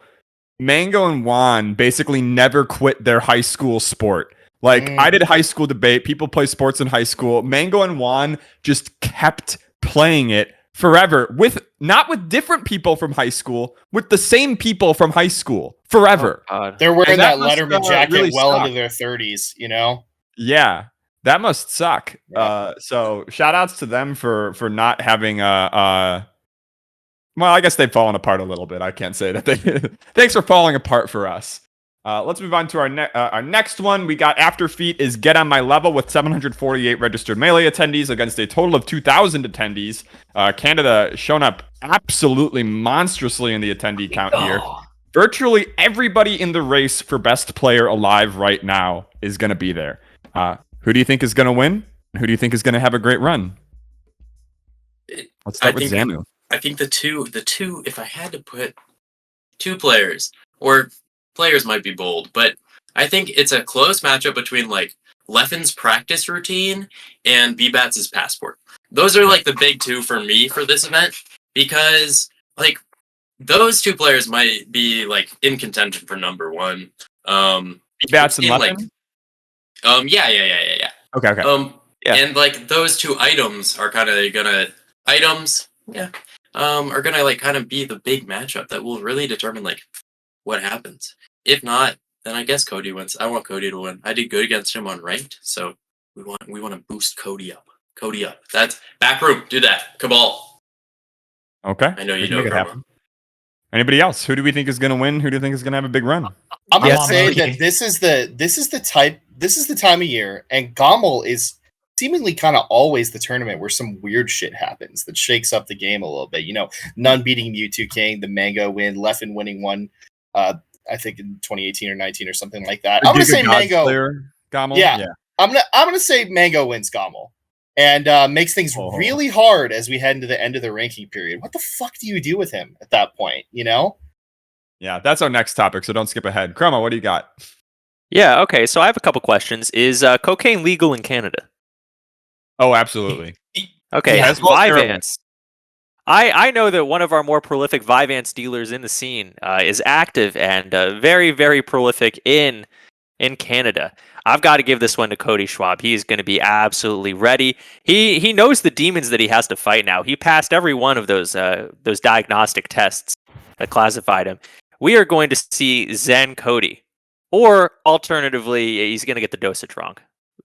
Mang0 and Juan basically never quit their high school sport. Like, I did high school debate. People play sports in high school. Mang0 and Juan just kept playing it forever, not with different people from high school, with the same people from high school forever. They're wearing And that that must, Letterman jacket really well suck. into their 30s, you know? Yeah, that must suck. Yeah. So shout outs to them for not having well, I guess they've fallen apart a little bit. I can't say that they thanks for falling apart for us. Let's move on to our next one. We got After Feet is Get On My Level with 748 registered Melee attendees against a total of 2,000 attendees. Canada shown up absolutely monstrously in the attendee count here. Virtually everybody in the race for best player alive right now is going to be there. Who do you think is going to win? Who do you think is going to have a great run? Let's start with Zamu. I think the two, if I had to put 2 players, or players might be bold, but I think it's a close matchup between like Leffen's practice routine and Bbatts' passport. Those are like the big 2 for me for this event, because like those 2 players might be like in contention for number 1. Bbatts and Leffen? Yeah. Okay. Yeah. And like those 2 items are kind of are gonna like kind of be the big matchup that will really determine like what happens. If not, then I guess Cody wins. I want Cody to win. I did good against him on ranked, so we want to boost Cody up. That's backroom. Do that. Cabal. Okay. I know you We can know make it Chroma. happen. Anybody else? Who do we think is going to win? Who do you think is going to have a big run? I'm gonna Yeah. say Okay. that this is the time of year, and Gommel is seemingly kind of always the tournament where some weird shit happens that shakes up the game a little bit. You know, none beating Mewtwo King, the Mang0 win, Leffen winning one, I think in 2018 or 19 or something like that. I'm gonna say Mang0. Gommel? Yeah. I'm gonna say Mang0 wins Gommel, and makes things really hard as we head into the end of the ranking period. What the fuck do you do with him at that point? You know? Yeah, that's our next topic, so don't skip ahead. Chroma, what do you got? Yeah, okay, so I have a couple questions. Is cocaine legal in Canada? Oh, absolutely. Okay, Yeah. as Vyvanse. I know that one of our more prolific Vyvanse dealers in the scene is active and very, very prolific in Canada. I've got to give this one to Cody Schwab. He is going to be absolutely ready. He knows the demons that he has to fight now. He passed every one of those diagnostic tests that classified him. We are going to see Zen Cody, or alternatively, he's going to get the dosage wrong.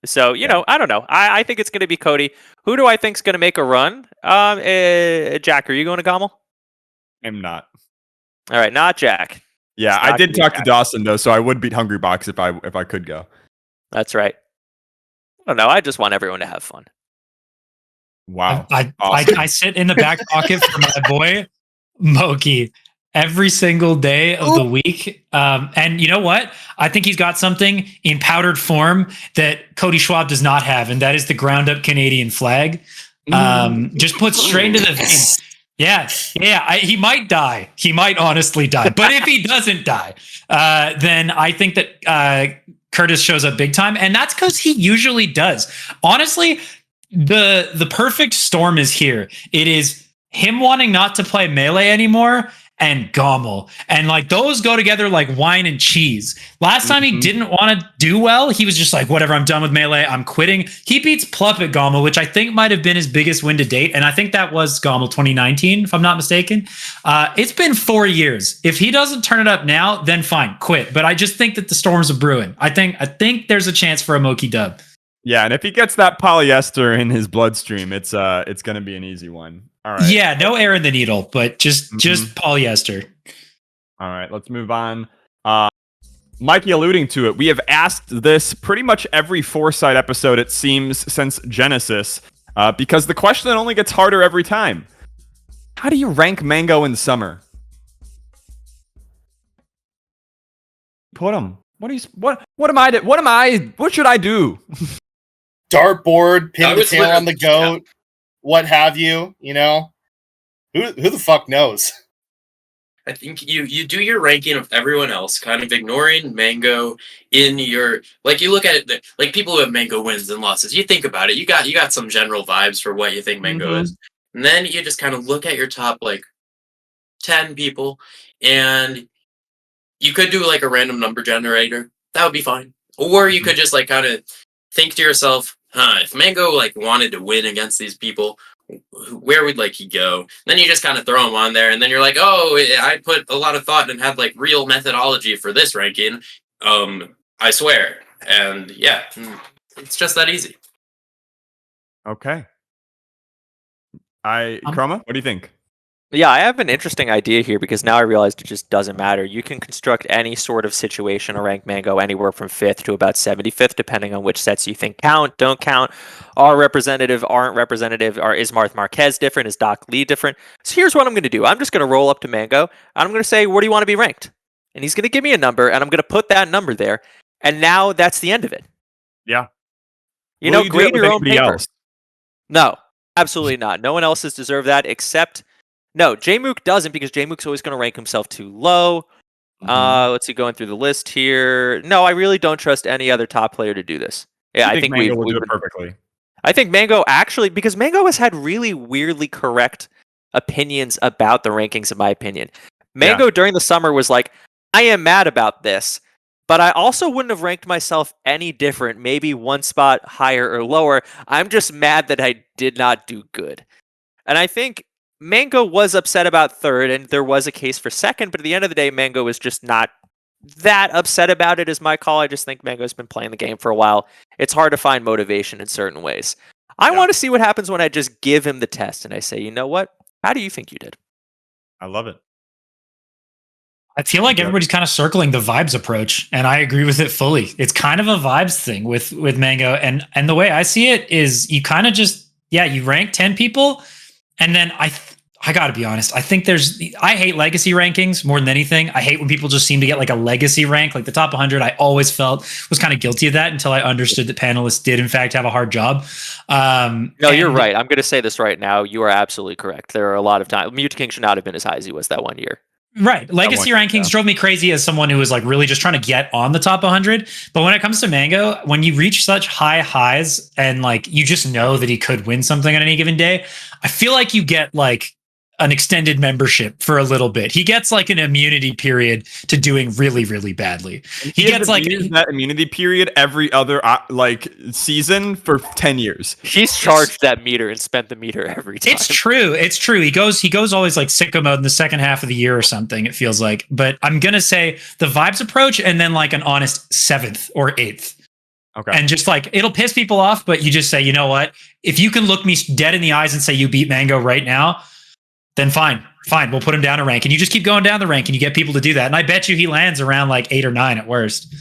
So, I don't know. I think it's going to be Cody. Who do I think is going to make a run? Jack, are you going to Gommel? I'm not. All right, not Jack. Yeah, I did talk to Dawson though, so I would beat Hungrybox if I could go. That's right. I don't know. I just want everyone to have fun. Wow. I sit in the back pocket for my boy Moki every single day of the week. And you know what? I think he's got something in powdered form that Cody Schwab does not have, and that is the ground up Canadian flag. Just put straight into the vein. Yeah. He might die. He might honestly die. But if he doesn't die, then I think that Curtis shows up big time, and that's because he usually does. Honestly, the perfect storm is here. It is him wanting not to play Melee anymore and Gommel. And like those go together like wine and cheese. Last time he didn't want to do well. He was just like, whatever, I'm done with Melee. I'm quitting. He beats Plup at Gommel, which I think might have been his biggest win to date. And I think that was Gommel 2019, if I'm not mistaken. It's been 4 years. If he doesn't turn it up now, then fine, quit. But I just think that the storms are brewing. I think there's a chance for a Moki dub. Yeah, and if he gets that polyester in his bloodstream, it's going to be an easy one. All right. Yeah, no air in the needle, but just polyester. All right, let's move on. Mikey alluding to it, we have asked this pretty much every Fourside episode, it seems, since Genesis, because the question only gets harder every time. How do you rank Mang0 in summer? Put him. What should I do? Dartboard, pin the tail on the goat. What have you, Who the fuck knows? I think you do your ranking of everyone else, kind of ignoring Mang0 in your, like, you look at it, like people who have Mang0 wins and losses, you think about it, you got some general vibes for what you think Mang0 is. And then you just kind of look at your top like 10 people, and you could do like a random number generator. That would be fine. Or you could just like kind of think to yourself, if Mang0 like wanted to win against these people, where would like he go? Then you just kind of throw him on there, and then you're like, oh, I put a lot of thought and had like real methodology for this ranking. I swear. And yeah, it's just that easy. Okay. Chroma, what do you think? Yeah, I have an interesting idea here because now I realized it just doesn't matter. You can construct any sort of situation or rank Mang0 anywhere from 5th to about 75th, depending on which sets you think count, don't count, are representative, aren't representative, is Marth Marquez different, is Doc Lee different? So here's what I'm going to do. I'm just going to roll up to Mang0, and I'm going to say, where do you want to be ranked? And he's going to give me a number, and I'm going to put that number there, and now that's the end of it. Yeah. Grade your own paper. Else? No, absolutely not. No one else has deserved that except... No, Jmook doesn't, because Jmook's always going to rank himself too low. Let's see, going through the list here. No, I really don't trust any other top player to do this. Yeah, I think Mang0 will do it perfectly. I think Mang0 actually, because Mang0 has had really weirdly correct opinions about the rankings, in my opinion. Mang0 during the summer was like, I am mad about this, but I also wouldn't have ranked myself any different, maybe one spot higher or lower. I'm just mad that I did not do good. And I think Mang0 was upset about 3rd, and there was a case for 2nd, but at the end of the day, Mang0 is just not that upset about it, is my call. I just think Mang0's been playing the game for a while. It's hard to find motivation in certain ways. I want to see what happens when I just give him the test, and I say, you know what? How do you think you did? I love it. I feel like everybody's kind of circling the vibes approach, and I agree with it fully. It's kind of a vibes thing with Mang0, and the way I see it is you kind of just, you rank 10 people, and then I got to be honest. I think I hate legacy rankings more than anything. I hate when people just seem to get like a legacy rank, like the top 100. I always felt was kind of guilty of that until I understood that panelists did in fact have a hard job. No, you're right. I'm going to say this right now. You are absolutely correct. There are a lot of times Mute King should not have been as high as he was that one year. Right. Legacy rankings drove me crazy as someone who was like really just trying to get on the top 100. But when it comes to Mang0, when you reach such high highs and like you just know that he could win something on any given day, I feel like you get like an extended membership for a little bit. He gets like an immunity period to doing really, really badly. He gets like that immunity period every other season for 10 years. He's charged that meter and spent the meter every time. It's true. It's true. He goes always like sicko mode in the second half of the year or something, it feels like. But I'm gonna say the vibes approach and then like an honest 7th or 8th. Okay. And just like it'll piss people off, but you just say, you know what? If you can look me dead in the eyes and say you beat Mang0 right now, then fine, we'll put him down a rank, and you just keep going down the rank, and you get people to do that. And I bet you he lands around like 8 or 9 at worst.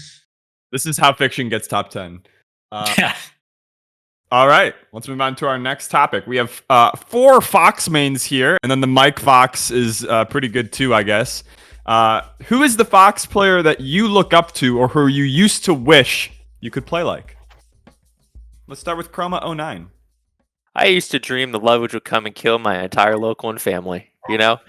This is how fiction gets top 10. Yeah. All right, let's move on to our next topic. We have 4 Fox mains here, and then the Mike Fox is pretty good too, I guess. Who is the Fox player that you look up to, or who you used to wish you could play like? Let's start with Chroma 09. I used to dream the Lovage would come and kill my entire local and family. You know,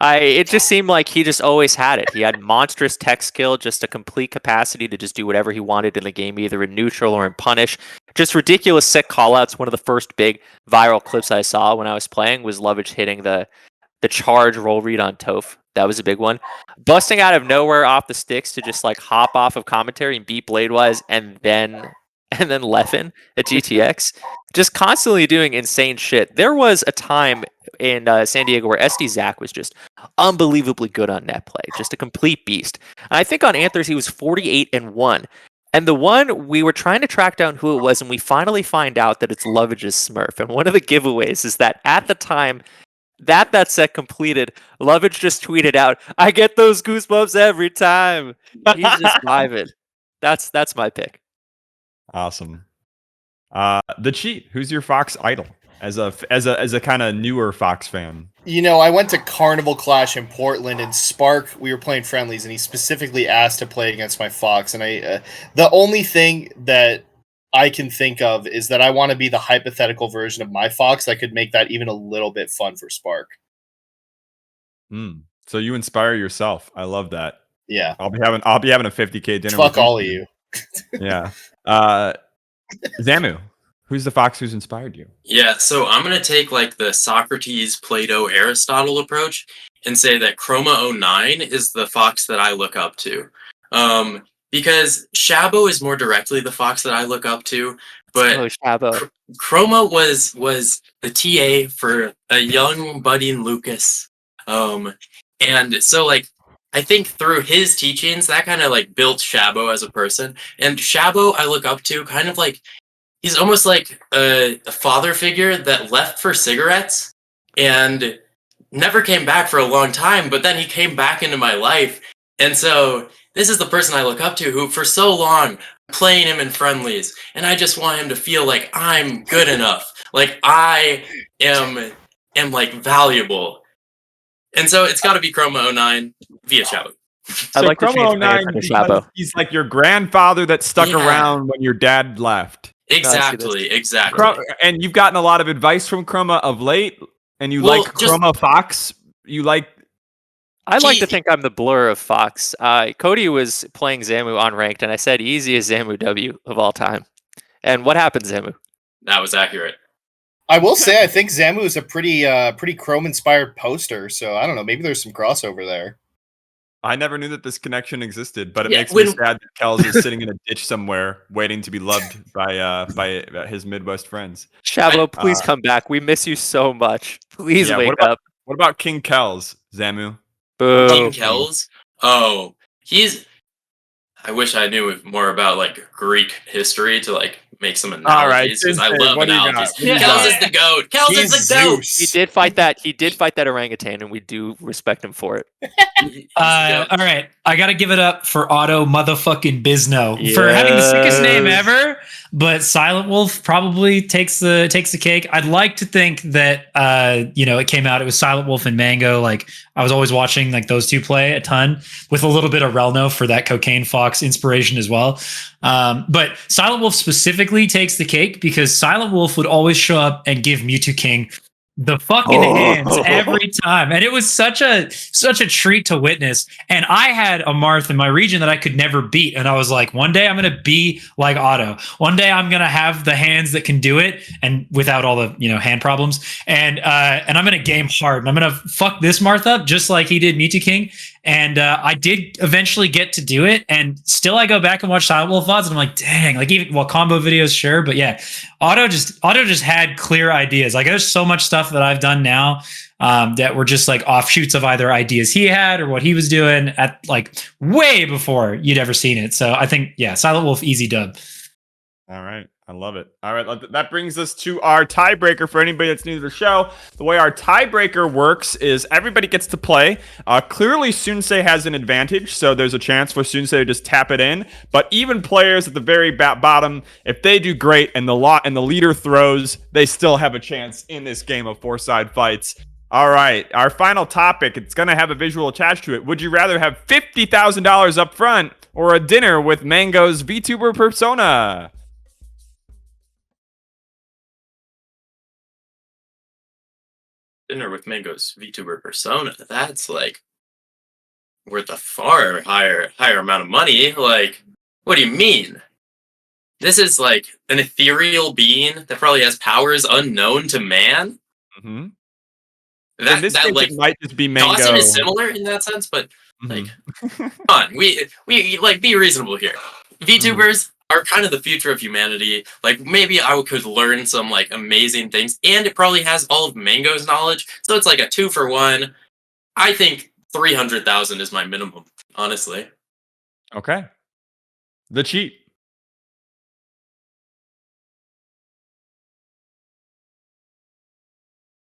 it just seemed like he just always had it. He had monstrous tech skill, just a complete capacity to just do whatever he wanted in the game, either in neutral or in punish. Just ridiculous sick callouts. One of the first big viral clips I saw when I was playing was Lovage hitting the charge roll read on Toph. That was a big one. Busting out of nowhere off the sticks to just like hop off of commentary and beat Bladewise and then Leffen at GTX. Just constantly doing insane shit. There was a time in San Diego where SD Zach was just unbelievably good on net play. Just a complete beast. And I think on Anthers he was 48-1. And the one, we were trying to track down who it was, and we finally find out that it's Lovage's Smurf. And one of the giveaways is that at the time that set completed, Lovage just tweeted out, "I get those goosebumps every time." He's just vibing. That's my pick. Awesome. The Cheat. Who's your Fox idol as a kind of newer Fox fan? You know, I went to Carnival Clash in Portland, and Spark, we were playing friendlies, and he specifically asked to play against my Fox. And the only thing that I can think of is that I want to be the hypothetical version of my Fox that could make that even a little bit fun for Spark. So you inspire yourself. I love that. Yeah. I'll be having a 50K dinner. Fuck all of you. Yeah. Zamu, who's the Fox who's inspired you? Yeah, so I'm going to take like the Socrates, Plato, Aristotle approach and say that Chroma 09 is the Fox that I look up to. Because Shabo is more directly the Fox that I look up to, but Chroma was the TA for a young budding Lucas. And so like I think through his teachings, that kind of like built Shabo as a person. And Shabo, I look up to kind of like, he's almost like a father figure that left for cigarettes and never came back for a long time, but then he came back into my life. And so this is the person I look up to who for so long playing him in friendlies. And I just want him to feel like I'm good enough. Like I am like valuable. And so it's got to be Chroma 09 via Shabo. So like Chroma 09, he's like your grandfather that stuck around when your dad left. Exactly. And you've gotten a lot of advice from Chroma of late, and you like Chroma Fox. You like. I like to think I'm the blur of Fox. Cody was playing Zamu on ranked, and I said easiest Zamu W of all time. And what happened, Zamu? That was accurate. I will say I think Zamu is a pretty Chrome inspired poster, so I don't know, maybe there's some crossover there. I never knew that this connection existed, but it makes me sad that Kells is sitting in a ditch somewhere waiting to be loved by his Midwest friends. Shabo, please come back. We miss you so much. Please wake up. What about King Kells, Zamu? Boo. King Kells? Oh, I wish I knew more about like Greek history to like make some analogies because I love analogies. Kells is the goat. Kells is the goat. He did fight that orangutan, and we do respect him for it. All right, I gotta give it up for Otto motherfucking Bizno for having the sickest name ever. But Silent Wolf probably takes the cake. I'd like to think that it came out. It was Silent Wolf and Mang0. Like I was always watching like those two play a ton with a little bit of Relno for that Cocaine Fox inspiration as well. But Silent Wolf specifically takes the cake because Silent Wolf would always show up and give Mewtwo King the fucking hands every time, and it was such a treat to witness. And I had a Marth in my region that I could never beat, and I was like, one day I'm gonna be like Otto. One day I'm gonna have the hands that can do it, and without all the hand problems. And I'm gonna game hard, and I'm gonna fuck this Marth up just like he did Mewtwo King. And I did eventually get to do it, and still I go back and watch Silent Wolf VODs, and I'm like, dang, like even combo videos, sure, but yeah, Otto just had clear ideas. Like there's so much stuff that I've done now that were just like offshoots of either ideas he had or what he was doing at like way before you'd ever seen it. So I think Silent Wolf easy dub. All right. I love it. All right. That brings us to our tiebreaker for anybody that's new to the show. The way our tiebreaker works is everybody gets to play. Clearly, Soonsay has an advantage, so there's a chance for Soonsay to just tap it in. But even players at the very bottom, if they do great and the leader throws, they still have a chance in this game of Fourside Fights. All right. Our final topic, it's going to have a visual attached to it. Would you rather have $50,000 up front or a dinner with Mang0's VTuber persona? Dinner with Mang0's VTuber persona. That's like worth a far higher amount of money. Like, what do you mean? This is like an ethereal being that probably has powers unknown to man. Mm-hmm. That like might just be Mang0. Dawson is similar in that sense, but like, come on, we like be reasonable here. VTubers are kind of the future of humanity. Like maybe I could learn some like amazing things, and it probably has all of Mang0's knowledge, so it's like a 2-for-1. I think 300,000 is my minimum, honestly. Okay. The cheat.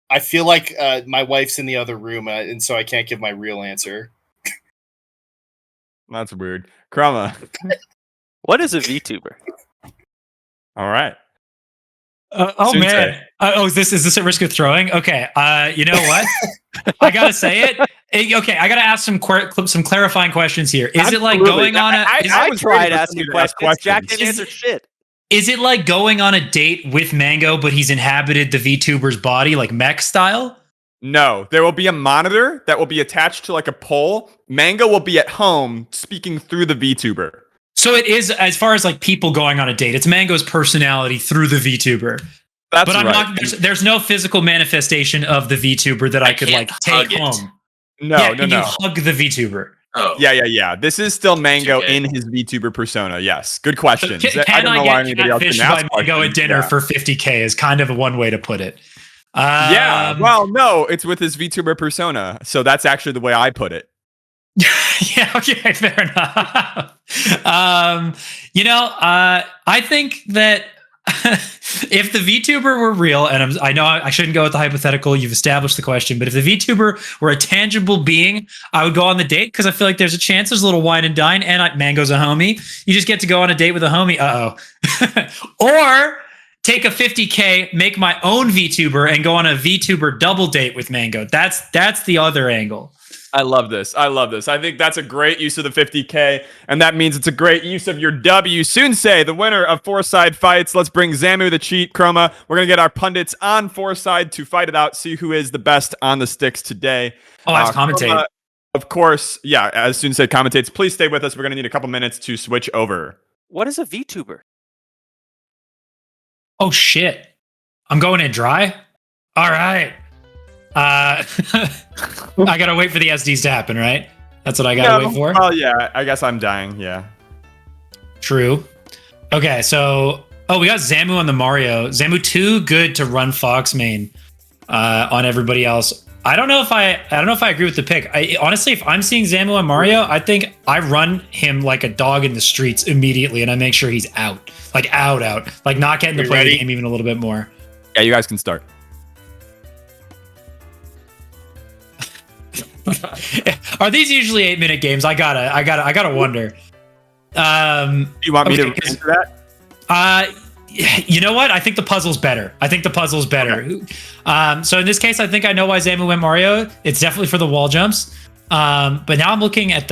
I feel like my wife's in the other room, and so I can't give my real answer. That's weird. Chroma. What is a VTuber? All right. Oh man! Is this at risk of throwing? Okay. You know what? I gotta say it. Okay, I gotta ask some clarifying questions here. Is it like going on a? I tried asking questions. Jack didn't answer shit. Is it like going on a date with Mang0, but he's inhabited the VTuber's body, like mech style? No, there will be a monitor that will be attached to like a pole. Mang0 will be at home speaking through the VTuber. So it is, as far as like people going on a date, it's Mang0's personality through the VTuber. That's but I'm right. not. There's no physical manifestation of the VTuber that I could like take home. No. You hug the VTuber? Oh. Yeah. This is still Mang0 in his VTuber persona. Yes. Good question. So can I get catfished by Mang0 at dinner for $50K is kind of one way to put it. Well, no, it's with his VTuber persona. So that's actually the way I put it. Yeah, okay, fair enough. I think that if the VTuber were real, and I know I shouldn't go with the hypothetical, you've established the question, but if the VTuber were a tangible being, I would go on the date because I feel like there's a chance there's a little wine and dine, and Mang0's a homie. You just get to go on a date with a homie. Or take a $50K, make my own VTuber, and go on a VTuber double date with Mang0. That's the other angle. I love this. I think that's a great use of the 50K, and that means it's a great use of your W. Soonsay, the winner of Fourside Fights. Let's bring Zamu the cheat, Chroma. We're going to get our pundits on Fourside to fight it out, see who is the best on the sticks today. Oh, I have to commentate. Chroma, of course, yeah, as Soonsay commentates, please stay with us. We're going to need a couple minutes to switch over. What is a VTuber? Oh, shit. I'm going in dry? All right. I gotta wait for the SDs to happen, right? That's what I gotta wait for? Well, yeah, I guess I'm dying, yeah. True. Okay, so... Oh, we got Zamu on the Mario. Zamu too good to run Fox main on everybody else. I don't know if I agree with the pick. Honestly, if I'm seeing Zamu on Mario, I think I run him like a dog in the streets immediately, and I make sure he's out. Like, out. Like, not getting to play the game even a little bit more. Yeah, you guys can start. Are these usually 8-minute games? I gotta wonder. You want me to answer that? You know what? I think the puzzle's better. Okay. So in this case, I think I know why Zamu went Mario. It's definitely for the wall jumps. But now I'm looking at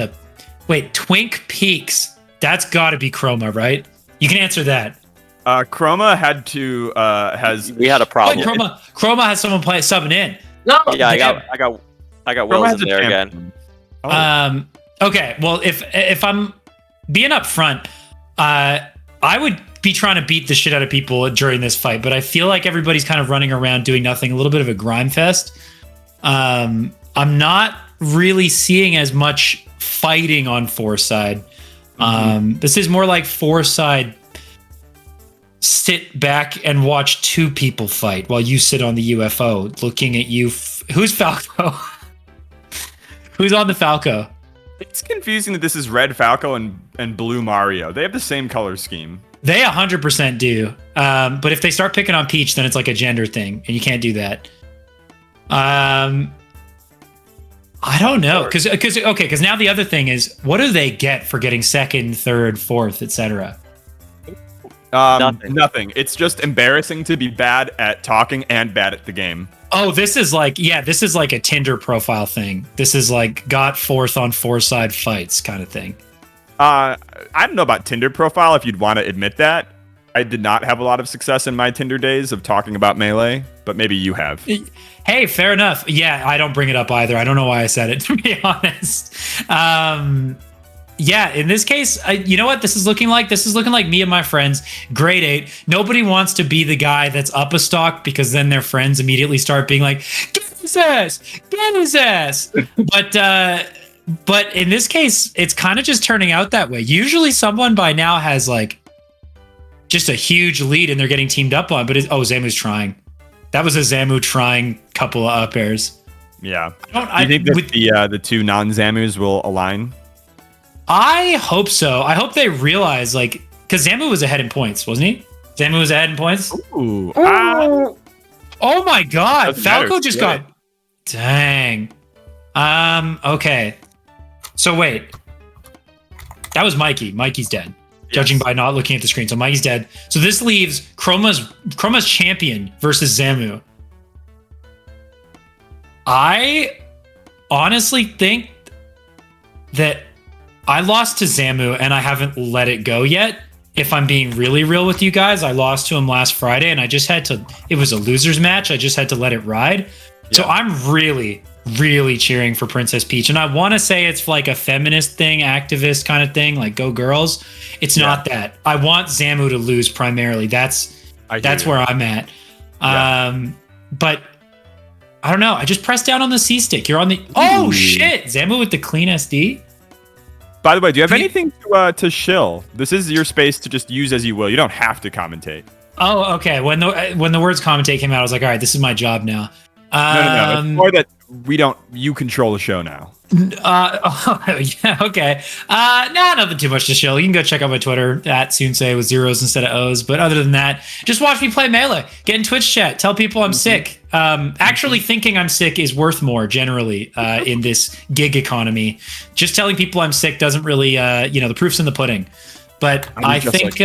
Twink Peaks. That's got to be Chroma, right? You can answer that. Chroma had to We had a Oh, problem. Chroma has someone subbing in. No. Yeah, I Damn. got Chroma Wills has in a there champion. again. Okay, well, if I'm being upfront, I would be trying to beat the shit out of people during this fight, but I feel like everybody's kind of running around doing nothing, a little bit of a grime fest. I'm not really seeing as much fighting on Fourside. This is more like Fourside sit back and watch two people fight while you sit on the UFO looking at you. Who's Falco? Who's on the Falco? It's confusing that this is red Falco and blue Mario. They have the same color scheme. They 100% do. But if they start picking on Peach, then it's like a gender thing, and you can't do that. I don't know, because now the other thing is, what do they get for getting second, third, fourth, etc.? Nothing. It's just embarrassing to be bad at talking and bad at the game. Oh, this is like a Tinder profile thing. This is like got fourth on Fourside Fights kind of thing. I don't know about Tinder profile, if you'd want to admit that. I did not have a lot of success in my Tinder days of talking about Melee, but maybe you have. Hey, fair enough. Yeah, I don't bring it up either. I don't know why I said it, to be honest. Yeah, in this case, you know what this is looking like? This is looking like me and my friends, grade 8. Nobody wants to be the guy that's up a stock because then their friends immediately start being like, get his ass, get his ass. But in this case, it's kind of just turning out that way. Usually someone by now has like just a huge lead and they're getting teamed up on, but Zamu's trying. That was a Zamu trying couple of up airs. Yeah. Do you think that the two non-Zamus will align? I hope so. I hope they realize, like, because Zamu was ahead in points, wasn't he? Zamu was ahead in points? Ooh. Oh my god. Falco matter. just got... Dang. Okay. So wait. That was Mikey. Mikey's dead. Yes. Judging by not looking at the screen. So Mikey's dead. So this leaves Chroma's champion versus Zamu. I honestly think that I lost to Zamu and I haven't let it go yet. If I'm being really real with you guys, I lost to him last Friday and I just had to, it was a loser's match. I just had to let it ride. Yeah. So I'm really, really cheering for Princess Peach. And I want to say it's like a feminist thing, activist kind of thing, like go girls. It's not that. I want Zamu to lose primarily. That's where I'm at. Yeah. But I don't know. I just pressed down on the C stick. You're on the, oh shit. Zamu with the clean SD. By the way, do you have anything to shill? This is your space to just use as you will. You don't have to commentate. Oh, okay. When the words commentate came out, I was like, all right, this is my job now. No. It's more that you control the show now. Yeah, okay. Nothing too much to shill. You can go check out my Twitter at Soonsay with zeros instead of O's. But other than that, just watch me play Melee. Get in Twitch chat. Tell people I'm sick. Actually thinking I'm sick is worth more generally in this gig economy. Just telling people I'm sick doesn't really, the proof's in the pudding. But I think,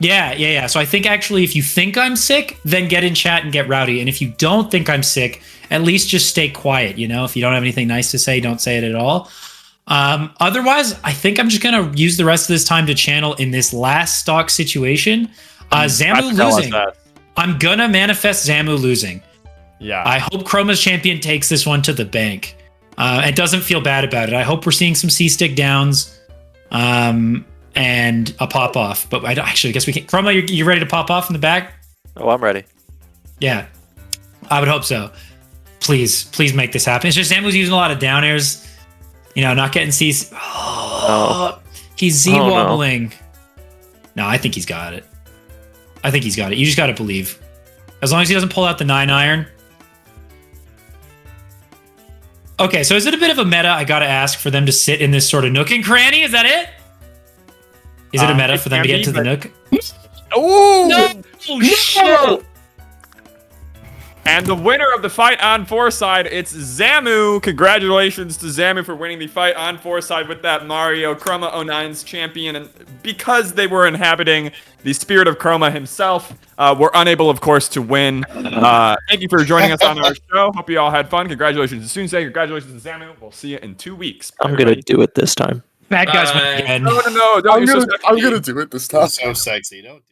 yeah. So I think actually if you think I'm sick, then get in chat and get rowdy. And if you don't think I'm sick, at least just stay quiet. If you don't have anything nice to say, don't say it at all. Otherwise, I think I'm just going to use the rest of this time to channel in this last stock situation. Zamu losing. I'm going to manifest Zamu losing. Yeah. I hope Chroma's champion takes this one to the bank. And doesn't feel bad about it. I hope we're seeing some C-stick downs and a pop-off. But I guess we can't. Chroma, you ready to pop off in the back? Oh, I'm ready. Yeah. I would hope so. Please make this happen. It's just Zamu's using a lot of down airs. Not getting C's. He's Z-wobbling. No, I think he's got it. You just got to believe. As long as he doesn't pull out the 9-iron. Okay, so is it a bit of a meta, I got to ask, for them to sit in this sort of nook and cranny? Is that it? Is it a meta for them to get to the nook? Oh! No! Shit! And the winner of the fight on Fourside, it's Zamu. Congratulations to Zamu for winning the fight on Fourside with that Mario. Chroma 09's champion. And because they were inhabiting the spirit of Chroma himself, were unable, of course, to win. Thank you for joining us on our show. Hope you all had fun. Congratulations to Soonsay. Congratulations to Zamu. We'll see you in 2 weeks. I'm going to do it this time. Bad guys win again. No. I'm going to do it this time. So sexy. Don't